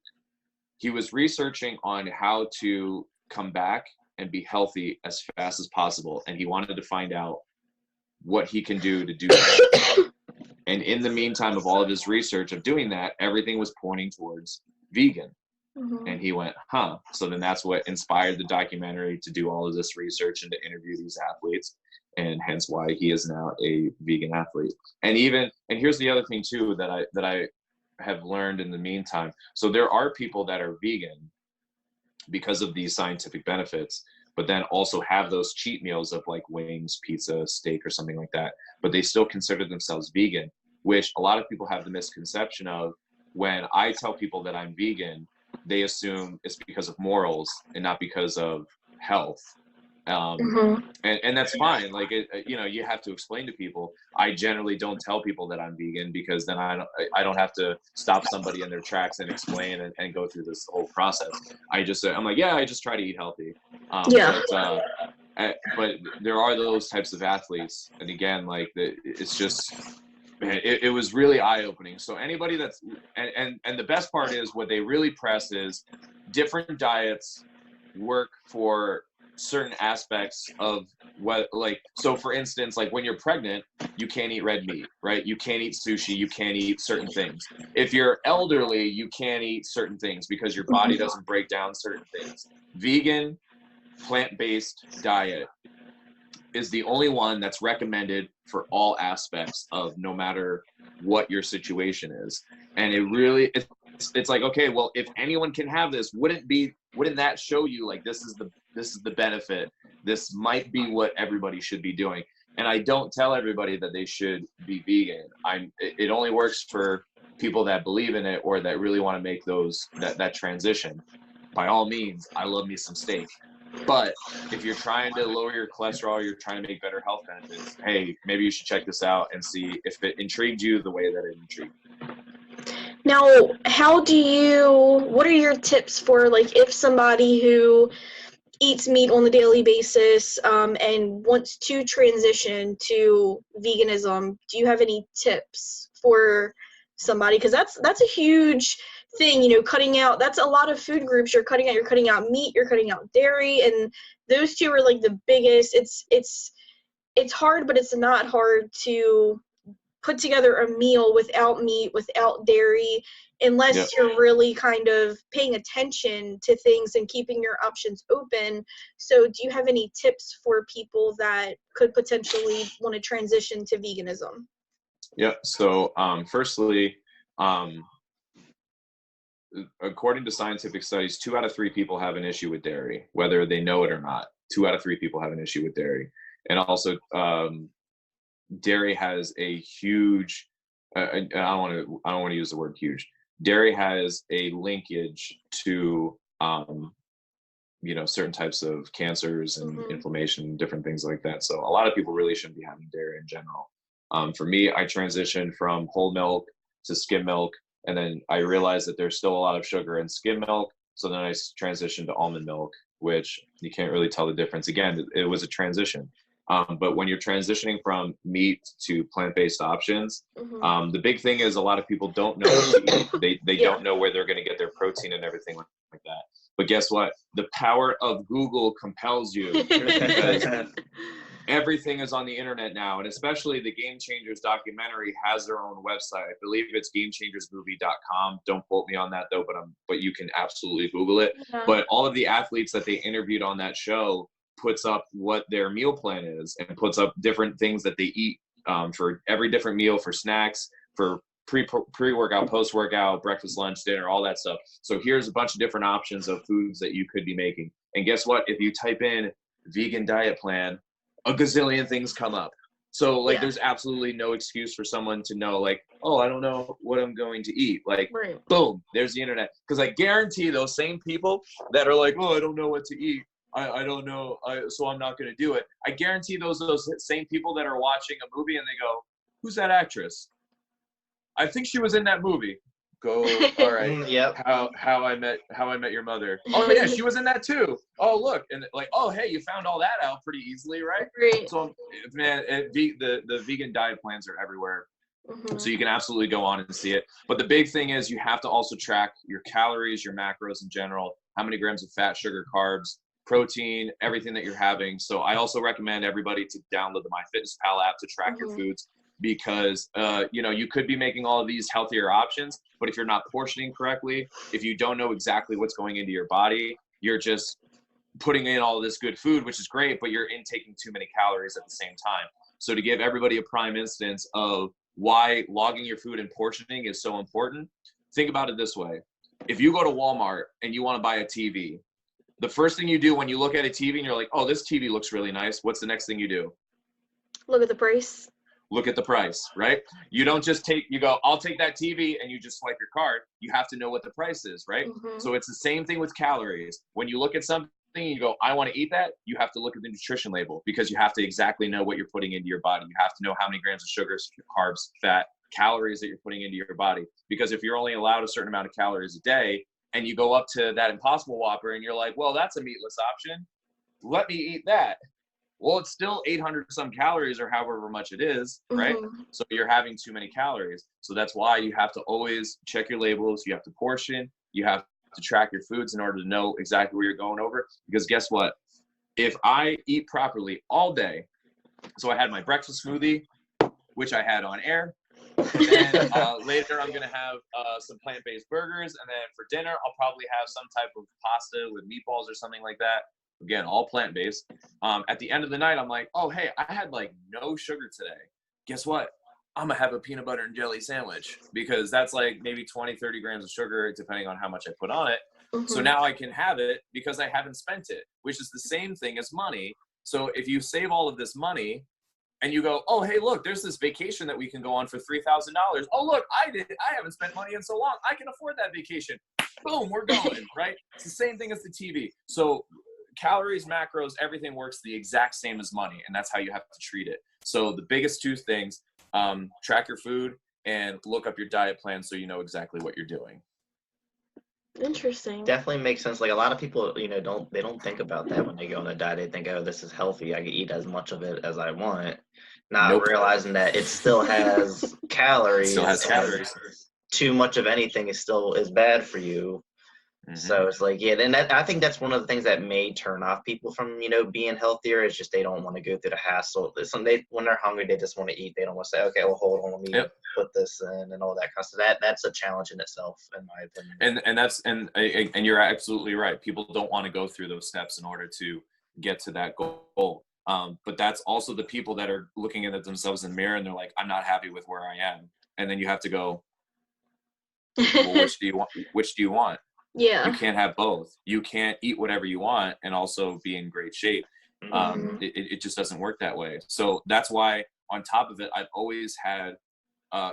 He was researching on how to come back and be healthy as fast as possible, and he wanted to find out what he can do to do that. And in the meantime of all of his research of doing that, everything was pointing towards vegan. And he went, so then that's what inspired the documentary to do all of this research and to interview these athletes, and hence why he is now a vegan athlete. And here's the other thing too that I have learned in the meantime. So there are people that are vegan because of these scientific benefits, but then also have those cheat meals of like wings, pizza, steak, or something like that, but they still consider themselves vegan, which a lot of people have the misconception of. When I tell people that I'm vegan, they assume it's because of morals and not because of health. And that's fine. Like, you know, you have to explain to people. I generally don't tell people that I'm vegan, because then I don't have to stop somebody in their tracks and explain and go through this whole process. I'm like, yeah, I just try to eat healthy. But there are those types of athletes, and again, like, it's just, man, it was really eye-opening. So anybody that's and the best part is, what they really press is different diets work for certain aspects of what, like, so for instance, like when you're pregnant, you can't eat red meat, right? You can't eat sushi, you can't eat certain things. If you're elderly, you can't eat certain things because your body doesn't break down certain things. Vegan, plant-based diet is the only one that's recommended for all aspects of no matter what your situation is. And it really, it's like, okay, well, if anyone can have this, wouldn't that show you, like, this is the benefit, this might be what everybody should be doing. And I don't tell everybody that they should be vegan. It only works for people that believe in it or that really want to make that transition. By all means, I love me some steak. But if you're trying to lower your cholesterol, you're trying to make better health benefits, hey, maybe you should check this out and see if it intrigued you the way that it intrigued me. Now, what are your tips for, like, if somebody who eats meat on the daily basis and wants to transition to veganism, do you have any tips for somebody? Because that's a huge thing, you know, cutting out, that's a lot of food groups you're cutting out meat, you're cutting out dairy, and those two are like the biggest. It's hard, but it's not hard to put together a meal without meat, without dairy, unless you're really kind of paying attention to things and keeping your options open. So do you have any tips for people that could potentially want to transition to veganism? Yeah. So firstly, according to scientific studies, 2 out of 3 people have an issue with dairy, whether they know it or not. 2 out of 3 people have an issue with dairy. And also, dairy has a huge, I don't want to use the word huge. Dairy has a linkage to, you know, certain types of cancers and inflammation, different things like that. So a lot of people really shouldn't be having dairy in general. For me, I transitioned from whole milk to skim milk, and then I realized that there's still a lot of sugar in skim milk. So then I transitioned to almond milk, which you can't really tell the difference. Again, it was a transition. But when you're transitioning from meat to plant-based options, the big thing is a lot of people don't know what to eat. They don't know where they're going to get their protein and everything like that. But guess what? The power of Google compels you, because everything is on the internet now, and especially the Game Changers documentary has their own website. I believe it's gamechangersmovie.com. Don't quote me on that though, but you can absolutely Google it. But all of the athletes that they interviewed on that show puts up what their meal plan is, and puts up different things that they eat for every different meal, for snacks, for pre-workout, post-workout, breakfast, lunch, dinner, all that stuff. So here's a bunch of different options of foods that you could be making. And guess what? If you type in vegan diet plan, a gazillion things come up. So like, there's absolutely no excuse for someone to know, like, oh, I don't know what I'm going to eat. Like, boom, there's the internet. Because I guarantee those same people that are like, oh, I don't know what to eat, I don't know, so I'm not going to do it. I guarantee those same people that are watching a movie and they go, who's that actress? I think she was in that movie. Go, all right. Yep. How I Met Your Mother. Oh yeah, she was in that too. Oh look, and like, oh hey, you found all that out pretty easily, right? Great. So man, the vegan diet plans are everywhere. So you can absolutely go on and see it. But the big thing is you have to also track your calories, your macros in general, how many grams of fat, sugar, carbs, protein, everything that you're having. So I also recommend everybody to download the MyFitnessPal app to track your foods, because you know, you could be making all of these healthier options, but if you're not portioning correctly, if you don't know exactly what's going into your body, you're just putting in all of this good food, which is great, but you're intaking too many calories at the same time. So to give everybody a prime instance of why logging your food and portioning is so important, think about it this way. If you go to Walmart and you want to buy a TV, the first thing you do when you look at a TV and you're like, oh, this TV looks really nice, what's the next thing you do? Look at the price. Look at the price, right? You don't just you go, I'll take that TV, and you just swipe your card. You have to know what the price is, right? So it's the same thing with calories. When you look at something and you go, I want to eat that, you have to look at the nutrition label, because you have to exactly know what you're putting into your body. You have to know how many grams of sugars, carbs, fat, calories that you're putting into your body. Because if you're only allowed a certain amount of calories a day, and you go up to that Impossible Whopper and you're like, well, that's a meatless option, let me eat that. Well, it's still 800 some calories, or however much it is, right? So you're having too many calories. So that's why you have to always check your labels. You have to portion. You have to track your foods in order to know exactly where you're going over. Because guess what? If I eat properly all day, so I had my breakfast smoothie, which I had on air. And then later I'm going to have some plant-based burgers. And then for dinner, I'll probably have some type of pasta with meatballs or something like that. Again, all plant-based. At the end of the night, I'm like, oh, hey, I had like no sugar today. Guess what? I'm gonna have a peanut butter and jelly sandwich, because that's like maybe 20, 30 grams of sugar, depending on how much I put on it. So now I can have it because I haven't spent it, which is the same thing as money. So if you save all of this money and you go, oh, hey, look, there's this vacation that we can go on for $3,000. Oh, look, I haven't spent money in so long. I can afford that vacation. Boom, we're going, right? It's the same thing as the TV. So calories, macros, everything works the exact same as money, and that's how you have to treat it. So the biggest two things, track your food and look up your diet plan so you know exactly what you're doing. Interesting. Definitely makes sense. Like a lot of people, don't think about that when they go on a diet. They think, oh, this is healthy. I can eat as much of it as I want, not Nope. realizing that it still has calories. Still has and calories. Too much of anything is bad for you. So it's like, yeah, and I think that's one of the things that may turn off people from, being healthier is just they don't want to go through the hassle. When they're hungry, they just want to eat. They don't want to say, okay, well, hold on, let me put this in and all that kind of stuff. That's a challenge in itself, in my opinion. And you're absolutely right. People don't want to go through those steps in order to get to that goal. But that's also the people that are looking at themselves in the mirror and they're like, I'm not happy with where I am. And then you have to go, well, which do you want? Yeah. You can't have both. You can't eat whatever you want and also be in great shape. It just doesn't work that way. So that's why, on top of it, I've always had,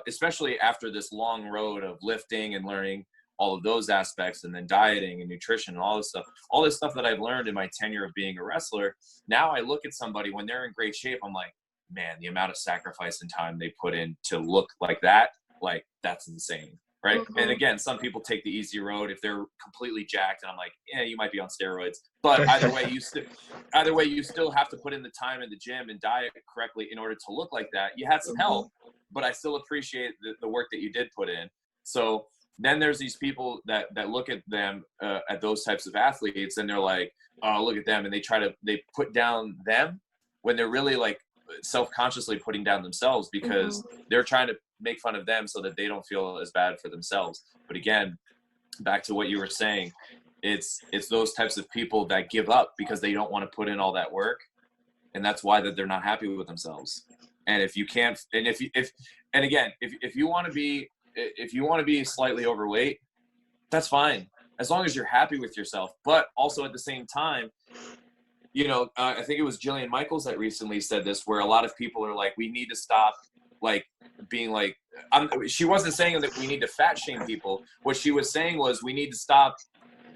especially after this long road of lifting and learning all of those aspects, and then dieting and nutrition and all this stuff that I've learned in my tenure of being a wrestler. Now I look at somebody when they're in great shape, I'm like, man, the amount of sacrifice and time they put in to look like that, like, that's insane. Right. And again, some people take the easy road if they're completely jacked, and I'm like, yeah, you might be on steroids. But either way, you still have to put in the time in the gym and diet correctly in order to look like that. You had some help, but I still appreciate the work that you did put in. So then there's these people that look at them, at those types of athletes, and they're like, oh, look at them. And they put down them when they're really like self-consciously putting down themselves, because they're trying to make fun of them so that they don't feel as bad for themselves. But again, back to what you were saying, it's those types of people that give up because they don't want to put in all that work, and that's why that they're not happy with themselves. And if you can't, and if you want to be slightly overweight, that's fine, as long as you're happy with yourself. But also at the same time, I think it was Jillian Michaels that recently said this, where a lot of people are like, we need to stop like being like, she wasn't saying that we need to fat shame people. What she was saying was we need to stop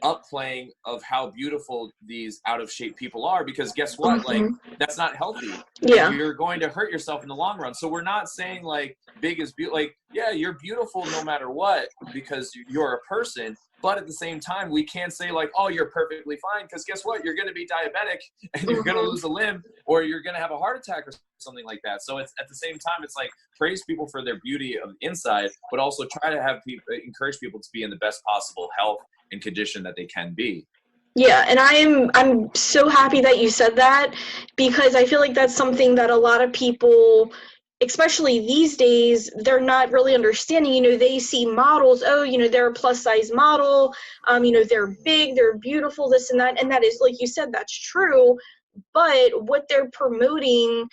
upplaying of how beautiful these out of shape people are, because guess what? Like, that's not healthy. Yeah. You're going to hurt yourself in the long run. So we're not saying like big is beautiful. Like, yeah, you're beautiful no matter what, because you're a person. But at the same time, we can't say like, oh, you're perfectly fine, because guess what? You're going to be diabetic and you're going to lose a limb, or you're going to have a heart attack or something like that. So it's at the same time, it's like, praise people for their beauty of the inside, but also try to have people, encourage people to be in the best possible health and condition that they can be. Yeah, and I'm so happy that you said that, because I feel like that's something that a lot of people, especially these days, they're not really understanding. They see models, oh, they're a plus size model, they're big, they're beautiful, this and that is, like you said, that's true, but what they're promoting,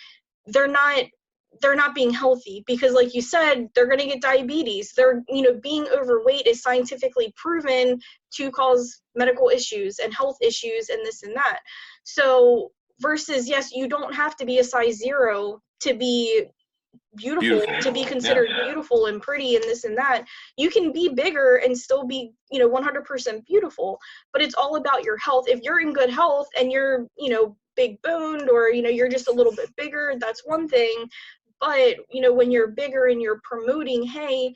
they're not being healthy, because like you said, they're going to get diabetes. They're, being overweight is scientifically proven to cause medical issues and health issues and this and that. So versus, yes, you don't have to be a size 0 to be beautiful, to be considered beautiful and pretty and this and that. You can be bigger and still be 100% beautiful, but it's all about your health. If you're in good health and you're big boned, or you're just a little bit bigger, that's one thing. But when you're bigger and you're promoting, hey,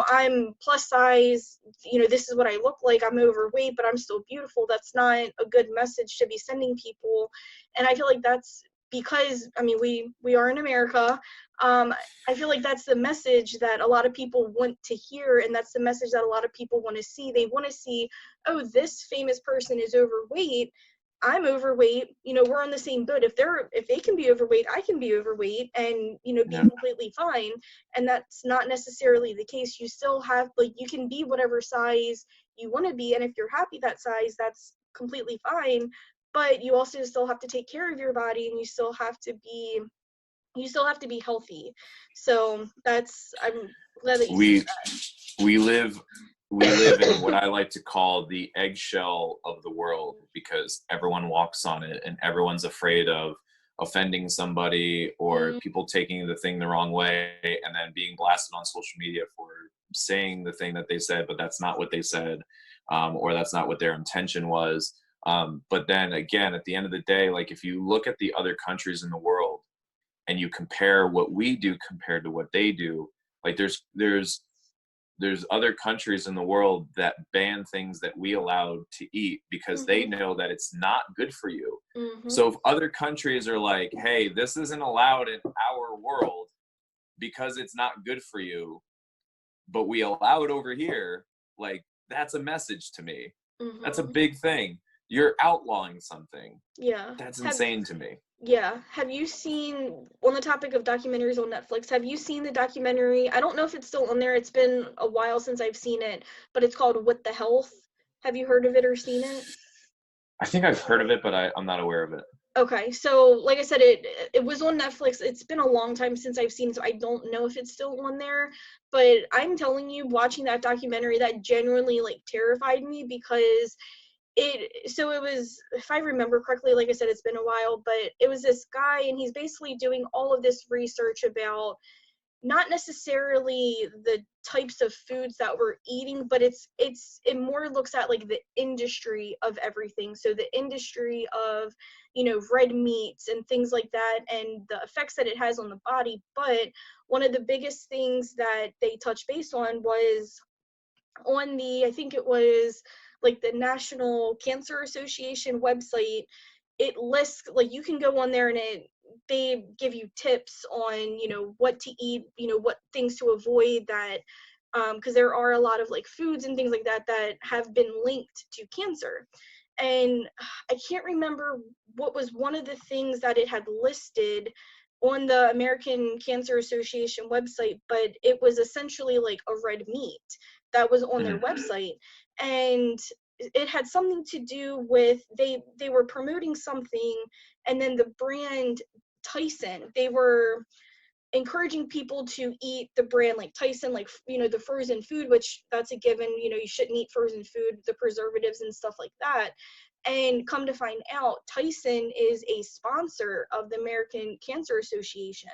I'm plus size, this is what I look like, I'm overweight but I'm still beautiful, that's not a good message to be sending people. And I feel like that's because, we are in America. I feel like that's the message that a lot of people want to hear, and that's the message that a lot of people want to see. They want to see, oh, this famous person is overweight, I'm overweight, we're on the same boat. If they can be overweight, I can be overweight and, be completely fine. And that's not necessarily the case. You still have, like, you can be whatever size you want to be. And if you're happy that size, that's completely fine. But you also still have to take care of your body, and you still have to be healthy. So I'm glad that you said that. We live in what I like to call the eggshell of the world, because everyone walks on it and everyone's afraid of offending somebody, or people taking the thing the wrong way and then being blasted on social media for saying the thing that they said, but that's not what they said, or that's not what their intention was. But then again, at the end of the day, like, if you look at the other countries in the world and you compare what we do compared to what they do, like there's there's other countries in the world that ban things that we allow to eat because they know that it's not good for you. So if other countries are like, hey, this isn't allowed in our world because it's not good for you, but we allow it over here, like, that's a message to me. That's a big thing. You're outlawing something. Yeah. That's insane to me. Yeah. Have you seen, on the topic of documentaries on Netflix, have you seen the documentary? I don't know if it's still on there. It's been a while since I've seen it, but it's called What the Health. Have you heard of it or seen it? I think I've heard of it, but I'm not aware of it. Okay, so like I said, it was on Netflix. It's been a long time since I've seen it, so I don't know if it's still on there. But I'm telling you, watching that documentary, that genuinely like terrified me because it was, if I remember correctly, like I said, it's been a while, but it was this guy and he's basically doing all of this research about not necessarily the types of foods that we're eating, but it more looks at like the industry of everything. So the industry of, red meats and things like that and the effects that it has on the body. But one of the biggest things that they touched base on was on I think it was like the National Cancer Association website. It lists, like, you can go on there and they give you tips on, what to eat, what things to avoid, that because there are a lot of like foods and things like that that have been linked to cancer. And I can't remember what was one of the things that it had listed on the American Cancer Association website, but it was essentially like a red meat that was on their website. And it had something to do with, they were promoting something, and then the brand Tyson, they were encouraging people to eat the brand like Tyson, like, the frozen food, which that's a given, you shouldn't eat frozen food, the preservatives and stuff like that. And come to find out, Tyson is a sponsor of the American Cancer Association.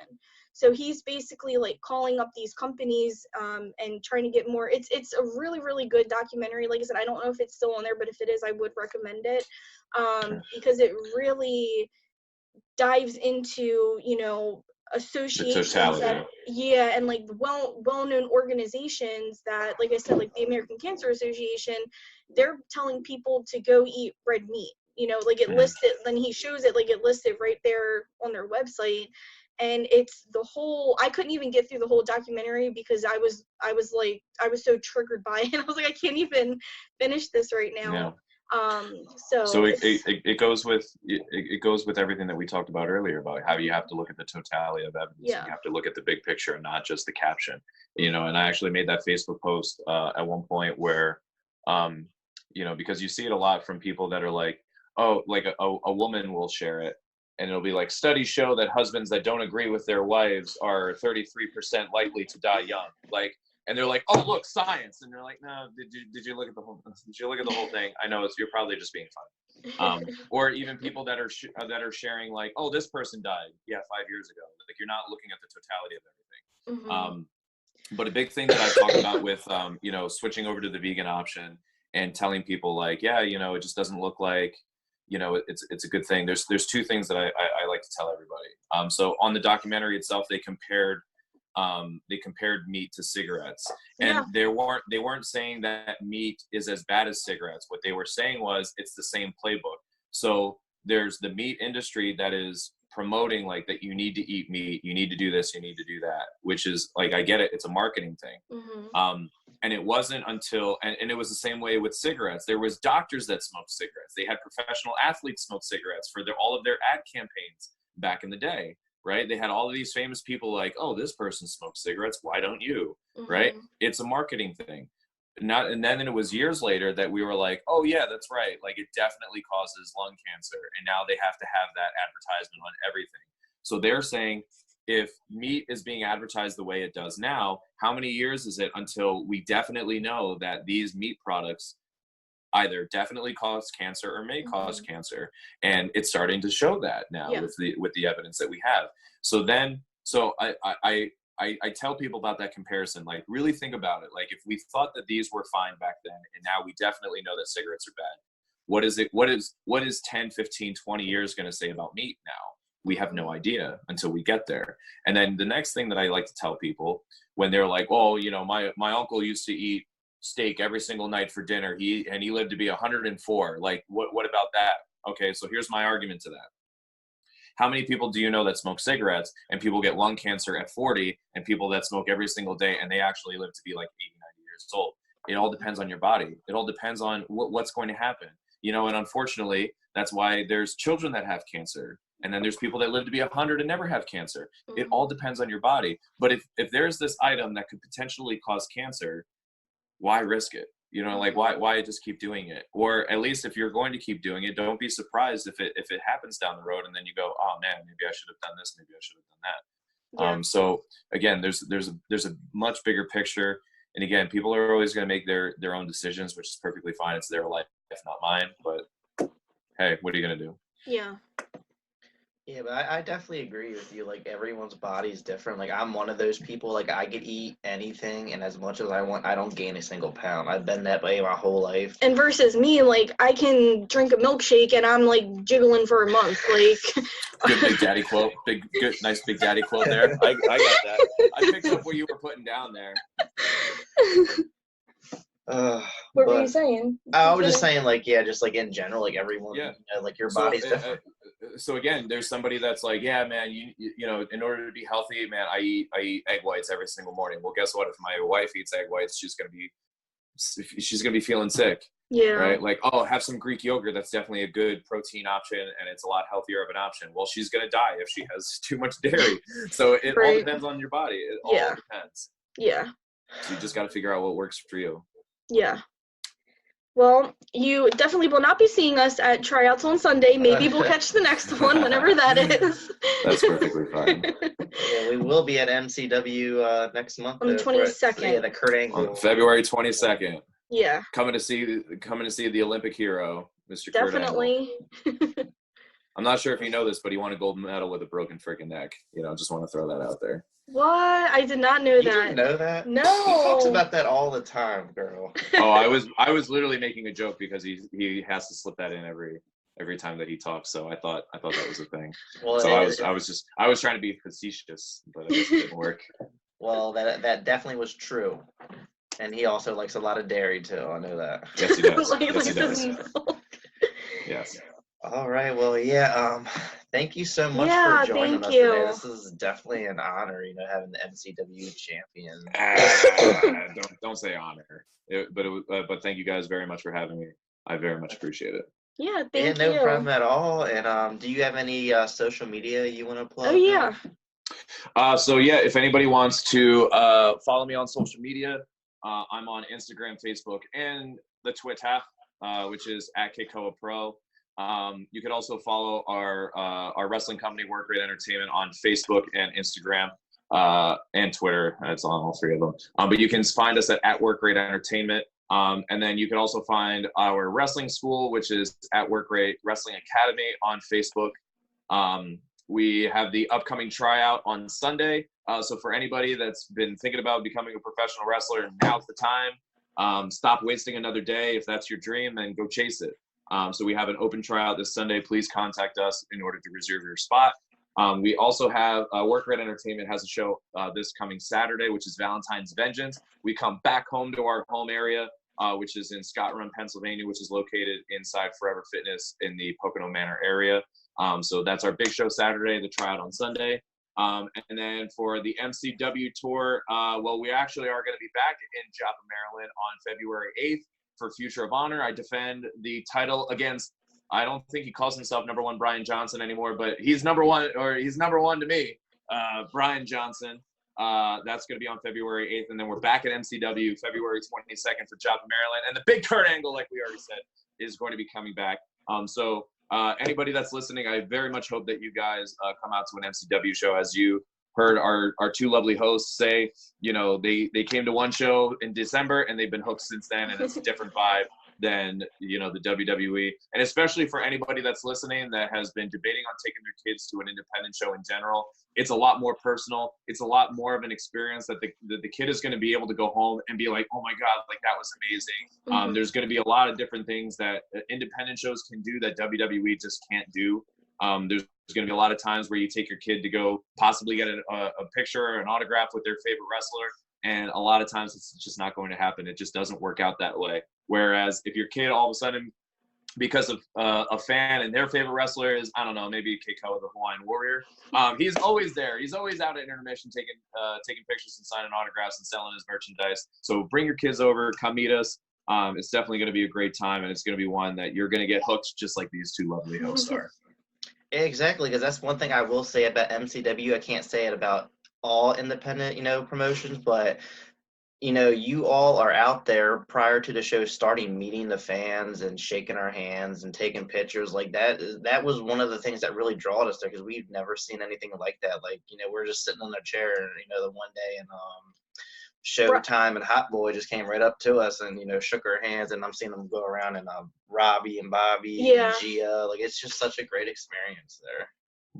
So he's basically like calling up these companies and trying to get more. It's a really, really good documentary. Like I said, I don't know if it's still on there, but if it is, I would recommend it because it really dives into, associations that, and like well-known organizations that, like I said, like the American Cancer Association, they're telling people to go eat red meat, like it listed, then he shows it, like it listed right there on their website. And it's the whole, I couldn't even get through the whole documentary because I was so triggered by it. I was like, I can't even finish this right now. Yeah. So it goes with everything that we talked about earlier about how you have to look at the totality of evidence. Yeah. You have to look at the big picture and not just the caption, and I actually made that Facebook post at one point where because you see it a lot from people that are like, oh, like a woman will share it and it'll be like, studies show that husbands that don't agree with their wives are 33% likely to die young, like. And they're like, oh, look, science. And they're like, no, did you look at the whole thing? I know you're probably just being funny. Or even people that are sharing like, oh, this person died, 5 years ago. Like, you're not looking at the totality of everything. But a big thing that I've talked about with, switching over to the vegan option and telling people like, it just doesn't look like, it's a good thing. There's two things that I like to tell everybody. So on the documentary itself, they compared meat to cigarettes, and they weren't saying that meat is as bad as cigarettes. What they were saying was it's the same playbook. So there's the meat industry that is promoting like that you need to eat meat, you need to do this, you need to do that, which is like, I get it, it's a marketing thing. And it wasn't until, and it was the same way with cigarettes. There was doctors that smoked cigarettes. They had professional athletes smoke cigarettes for all of their ad campaigns back in the day. Right? They had all of these famous people like, oh, this person smokes cigarettes, why don't you? Right? It's a marketing thing. And then it was years later that we were like, oh yeah, that's right. Like, it definitely causes lung cancer. And now they have to have that advertisement on everything. So they're saying, if meat is being advertised the way it does now, how many years is it until we definitely know that these meat products either definitely cause cancer or may cause cancer? And it's starting to show that now with the evidence that we have. So I tell people about that comparison, like, really think about it. Like, if we thought that these were fine back then, and now we definitely know that cigarettes are bad, what is 10, 15, 20 years going to say about meat now? we have no idea until we get there. And then the next thing that I like to tell people when they're like, oh, you know, my uncle used to eat steak every single night for dinner. He lived to be 104. Like, what about that? Okay, so here's my argument to that. How many people do you know that smoke cigarettes and people get lung cancer at 40, and people that smoke every single day and they actually live to be like 80, 90 years old? It all depends on your body. It all depends on what's going to happen. You know, and unfortunately, that's why there's children that have cancer. And then there's people that live to be 100 and never have cancer. It all depends on your body. But if there's this item that could potentially cause cancer, why risk it? You know, like why just keep doing it? Or at least if you're going to keep doing it, don't be surprised if it happens down the road and then you go, oh man, maybe I should have done this, maybe I should have done that. Yeah. So again, there's a much bigger picture. And again, people are always going to make their own decisions, which is perfectly fine. It's their life, not mine. But hey, what are you going to do? Yeah. Yeah, but I definitely agree with you. Like, everyone's body is different. Like, I'm one of those people, like, I could eat anything, and as much as I want, I don't gain a single pound. I've been that way my whole life. And versus me, like, I can drink a milkshake and I'm like jiggling for a month. Like, Good big daddy quote. Good, nice big daddy quote there. I got that. I picked up what you were putting down there. what were you saying? I was just saying, like, yeah, just like in general, like everyone, Yeah. Like your body's different. So again, there's somebody that's like, yeah, man, you know, in order to be healthy, man, I eat egg whites every single morning. Well, guess what? If my wife eats egg whites, she's gonna be feeling sick. Yeah. Right? Like, oh, have some Greek yogurt. That's definitely a good protein option, and it's a lot healthier of an option. Well, she's gonna die if she has too much dairy. So it all depends on your body. It all depends. Yeah. So you just got to figure out what works for you. Yeah. Well, you definitely will not be seeing us at Tryouts on Sunday. Maybe we'll catch the next one, whenever that is. That's perfectly fine. Yeah, we will be at MCW next month. On the 22nd. Yeah, the Kurt Angle. On February 22nd. Yeah. Coming to see the Olympic hero, Mr. Definitely. Kurt Angle. I'm not sure if you know this, but he won a gold medal with a broken freaking neck. You know, just want to throw that out there. What? I did not know You that. didn't know that? No. He talks about that all the time, girl. Oh, I was literally making a joke because he has to slip that in every time that he talks. So I thought that was a thing. Well, so I was trying to be facetious, but I guess it didn't work. Well, that definitely was true. And he also likes a lot of dairy too. I know that. Yes, he does. Like, Yes, he does. Yes. All right. Well, yeah. Thank you so much Yeah, for joining thank us you. today. This is definitely an honor, having the MCW champion. Don't say honor. But thank you guys very much for having me. I very much appreciate it. Yeah, thank no you. problem at all. And do you have any social media you want to plug? Oh, yeah. So yeah, if anybody wants to follow me on social media, I'm on Instagram, Facebook, and the Twitter, which is at Kekoa Pro. You could also follow our wrestling company, Work Rate Entertainment, on Facebook and Instagram and Twitter. It's on all three of them. But you can find us at Work Rate Entertainment. And then you can also find our wrestling school, which is at Work Rate Wrestling Academy on Facebook. We have the upcoming tryout on Sunday. So for anybody that's been thinking about becoming a professional wrestler, now's the time. Stop wasting another day. If that's your dream, then go chase it. So we have an open tryout this Sunday. Please contact us in order to reserve your spot. We also have Work Rate Entertainment has a show this coming Saturday, which is Valentine's Vengeance. We come back home to our home area, which is in Scott Run, Pennsylvania, which is located inside Forever Fitness in the Pocono Manor area. So that's our big show Saturday, the tryout on Sunday. And then for the MCW tour, well, we actually are going to be back in Joppa, Maryland on February 8th for Future of Honor. I defend the title against, I don't think he calls himself number one Brian Johnson anymore, but he's number one to me, Brian Johnson. That's going to be on February 8th. And then we're back at MCW February 22nd for Joppa, Maryland. And the big Kurt Angle, like we already said, is going to be coming back. So anybody that's listening, I very much hope that you guys come out to an MCW show. As you heard our two lovely hosts say, they came to one show in December and they've been hooked since then, and it's a different vibe than the WWE. And especially for anybody that's listening that has been debating on taking their kids to an independent show in general, it's a lot more personal. It's a lot more of an experience that the kid is going to be able to go home and be like, oh my God, like that was amazing. Mm-hmm. There's going to be a lot of different things that independent shows can do that WWE just can't do. There's going to be a lot of times where you take your kid to go possibly get a picture or an autograph with their favorite wrestler. And a lot of times it's just not going to happen. It just doesn't work out that way. Whereas if your kid all of a sudden, because of a fan and their favorite wrestler is, I don't know, maybe Kekoa, the Hawaiian Warrior, he's always there. He's always out at intermission taking pictures and signing autographs and selling his merchandise. So bring your kids over, come meet us. It's definitely going to be a great time, and it's going to be one that you're going to get hooked just like these two lovely hosts are. Exactly, because that's one thing I will say about MCW. I can't say it about all independent, promotions, but you all are out there prior to the show starting, meeting the fans and shaking our hands and taking pictures like that. That was one of the things that really drawed us there, because we've never seen anything like that. Like, we're just sitting on a chair, the one day, and Showtime and Hot Boy just came right up to us and, shook our hands, and I'm seeing them go around, and Robbie and Bobby and Gia. Like, it's just such a great experience there.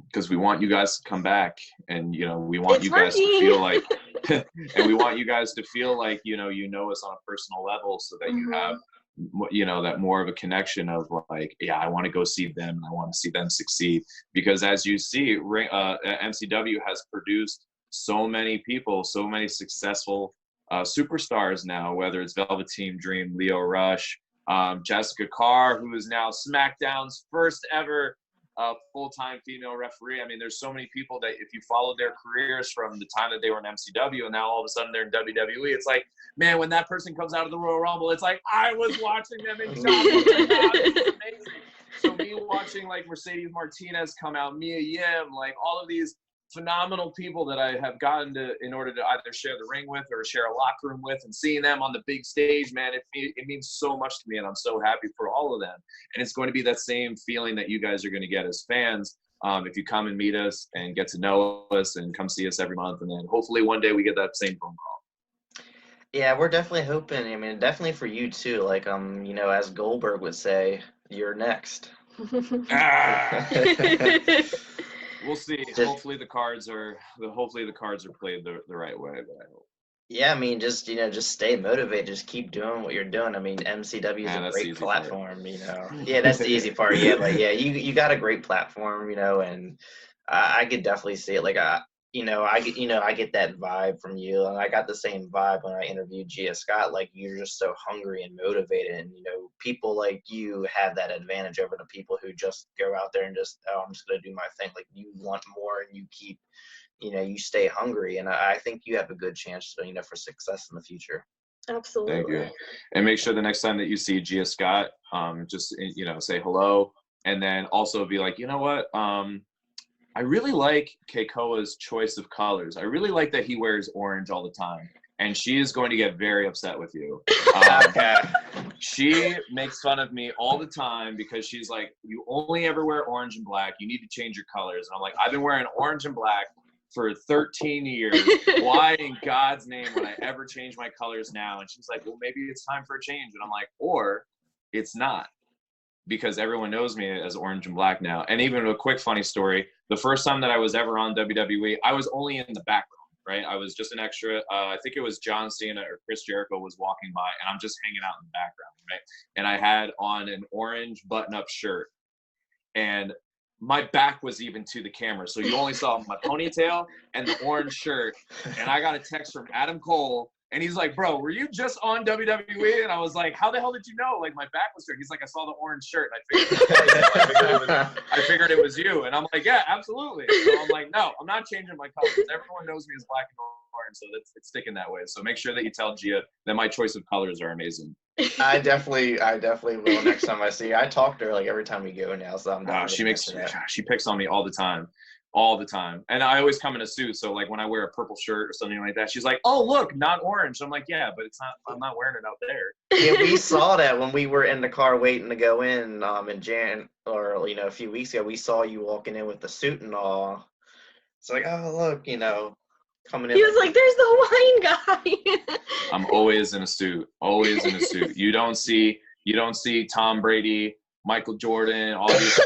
Because we want you guys to come back, and we want you guys to feel like and we want you guys to feel like you know us on a personal level, so that you have that more of a connection of like, yeah, I want to go see them and I want to see them succeed. Because as you see, MCW has produced so many people, so many successful superstars now, whether it's Velveteen Dream, Leo Rush, Jessica Carr, who is now SmackDown's first ever full-time female referee. I mean, there's so many people that if you follow their careers from the time that they were in MCW and now all of a sudden they're in WWE, it's like, man, when that person comes out of the Royal Rumble, it's like, I was watching them in Chop. It's amazing. So me watching like Mercedes Martinez come out, Mia Yim, like all of these phenomenal people that I have gotten to in order to either share the ring with or share a locker room with, and seeing them on the big stage, man, it means so much to me, and I'm so happy for all of them. And it's going to be that same feeling that you guys are going to get as fans if you come and meet us and get to know us and come see us every month, and then hopefully one day we get that same phone call. Yeah, we're definitely hoping. I mean, definitely for you too. Like, as Goldberg would say, you're next. We'll see. Hopefully the cards are played the right way, but I hope. Yeah, I mean, just stay motivated. Just keep doing what you're doing. I mean, MCW is a great platform. Yeah, that's the easy part. Yeah, but yeah, you got a great platform. And I could definitely see it. Like, I get that vibe from you, and I got the same vibe when I interviewed Gia Scott. Like, you're just so hungry and motivated, and people like you have that advantage over the people who just go out there and just, I'm just gonna do my thing. Like, you want more, and you keep, you stay hungry, and I think you have a good chance, for success in the future. Absolutely. Thank you. And make sure the next time that you see Gia Scott, just say hello, and then also be like, you know what, I really like Kekoa's choice of colors. I really like that he wears orange all the time. And she is going to get very upset with you. She makes fun of me all the time because she's like, you only ever wear orange and black. You need to change your colors. And I'm like, I've been wearing orange and black for 13 years. Why in God's name would I ever change my colors now? And she's like, well, maybe it's time for a change. And I'm like, or it's not. Because everyone knows me as orange and black now. And even a quick funny story, the first time that I was ever on WWE, I was only in the background, right? I was just an extra. I think it was John Cena or Chris Jericho was walking by, and I'm just hanging out in the background, right? And I had on an orange button-up shirt. And my back was even to the camera. So you only saw my ponytail and the orange shirt. And I got a text from Adam Cole. And he's like, bro, were you just on WWE? And I was like, how the hell did you know? Like, my back was turned. He's like, I saw the orange shirt. And I figured it was you. And I'm like, yeah, absolutely. So I'm like, no, I'm not changing my colors. Everyone knows me as black and orange, so it's sticking that way. So make sure that you tell Gia that my choice of colors are amazing. I definitely will next time I see her. I talk to her like every time we go now, so I'm she picks on me all the time. All the time. And I always come in a suit, so like when I wear a purple shirt or something like that, she's like, oh look, not orange. I'm like, yeah, but I'm not wearing it out there. Yeah, we saw that when we were in the car waiting to go in Jan, or a few weeks ago. We saw you walking in with the suit and all. It's like, oh look, coming in. He was like, there's the wine guy. I'm always in a suit. Always in a suit. You don't see Tom Brady, Michael Jordan, all these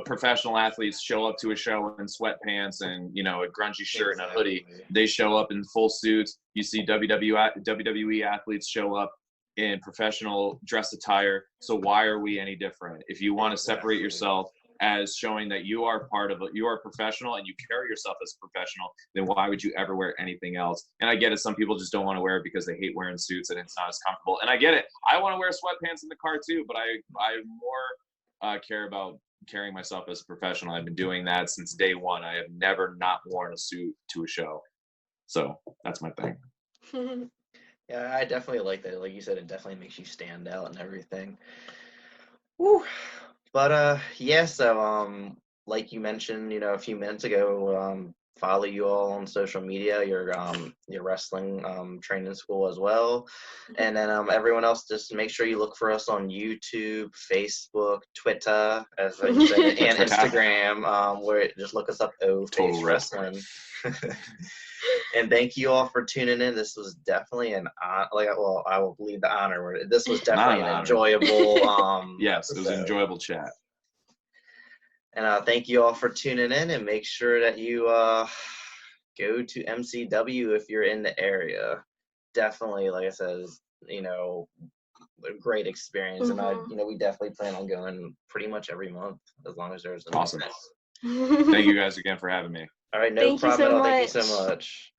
professional athletes show up to a show in sweatpants and, a grungy shirt and a hoodie. They show up in full suits. You see WWE athletes show up in professional dress attire. So why are we any different? If you want to separate yourself as showing that you are you are professional and you carry yourself as a professional, then why would you ever wear anything else? And I get it. Some people just don't want to wear it because they hate wearing suits and it's not as comfortable. And I get it. I want to wear sweatpants in the car too, but I more care about carrying myself as a professional. I've been doing that since day one. I have never not worn a suit to a show. So that's my thing. Yeah, I definitely like that. Like you said, it definitely makes you stand out and everything. Woo. But yeah, so like you mentioned, a few minutes ago, follow you all on social media, your wrestling training school as well. And then everyone else, just make sure you look for us on YouTube, Facebook, Twitter, as you said, and Instagram, where just look us up, Face Wrestling. And thank you all for tuning in. This was definitely an I will believe the honor word. This was definitely an enjoyable yes, it was an enjoyable chat. And thank you all for tuning in, and make sure that you go to MCW if you're in the area. Definitely, like I said, a great experience. Mm-hmm. And we definitely plan on going pretty much every month as long as there's an awesome. Thank you guys again for having me. All right, no problem at all. Thank you so much.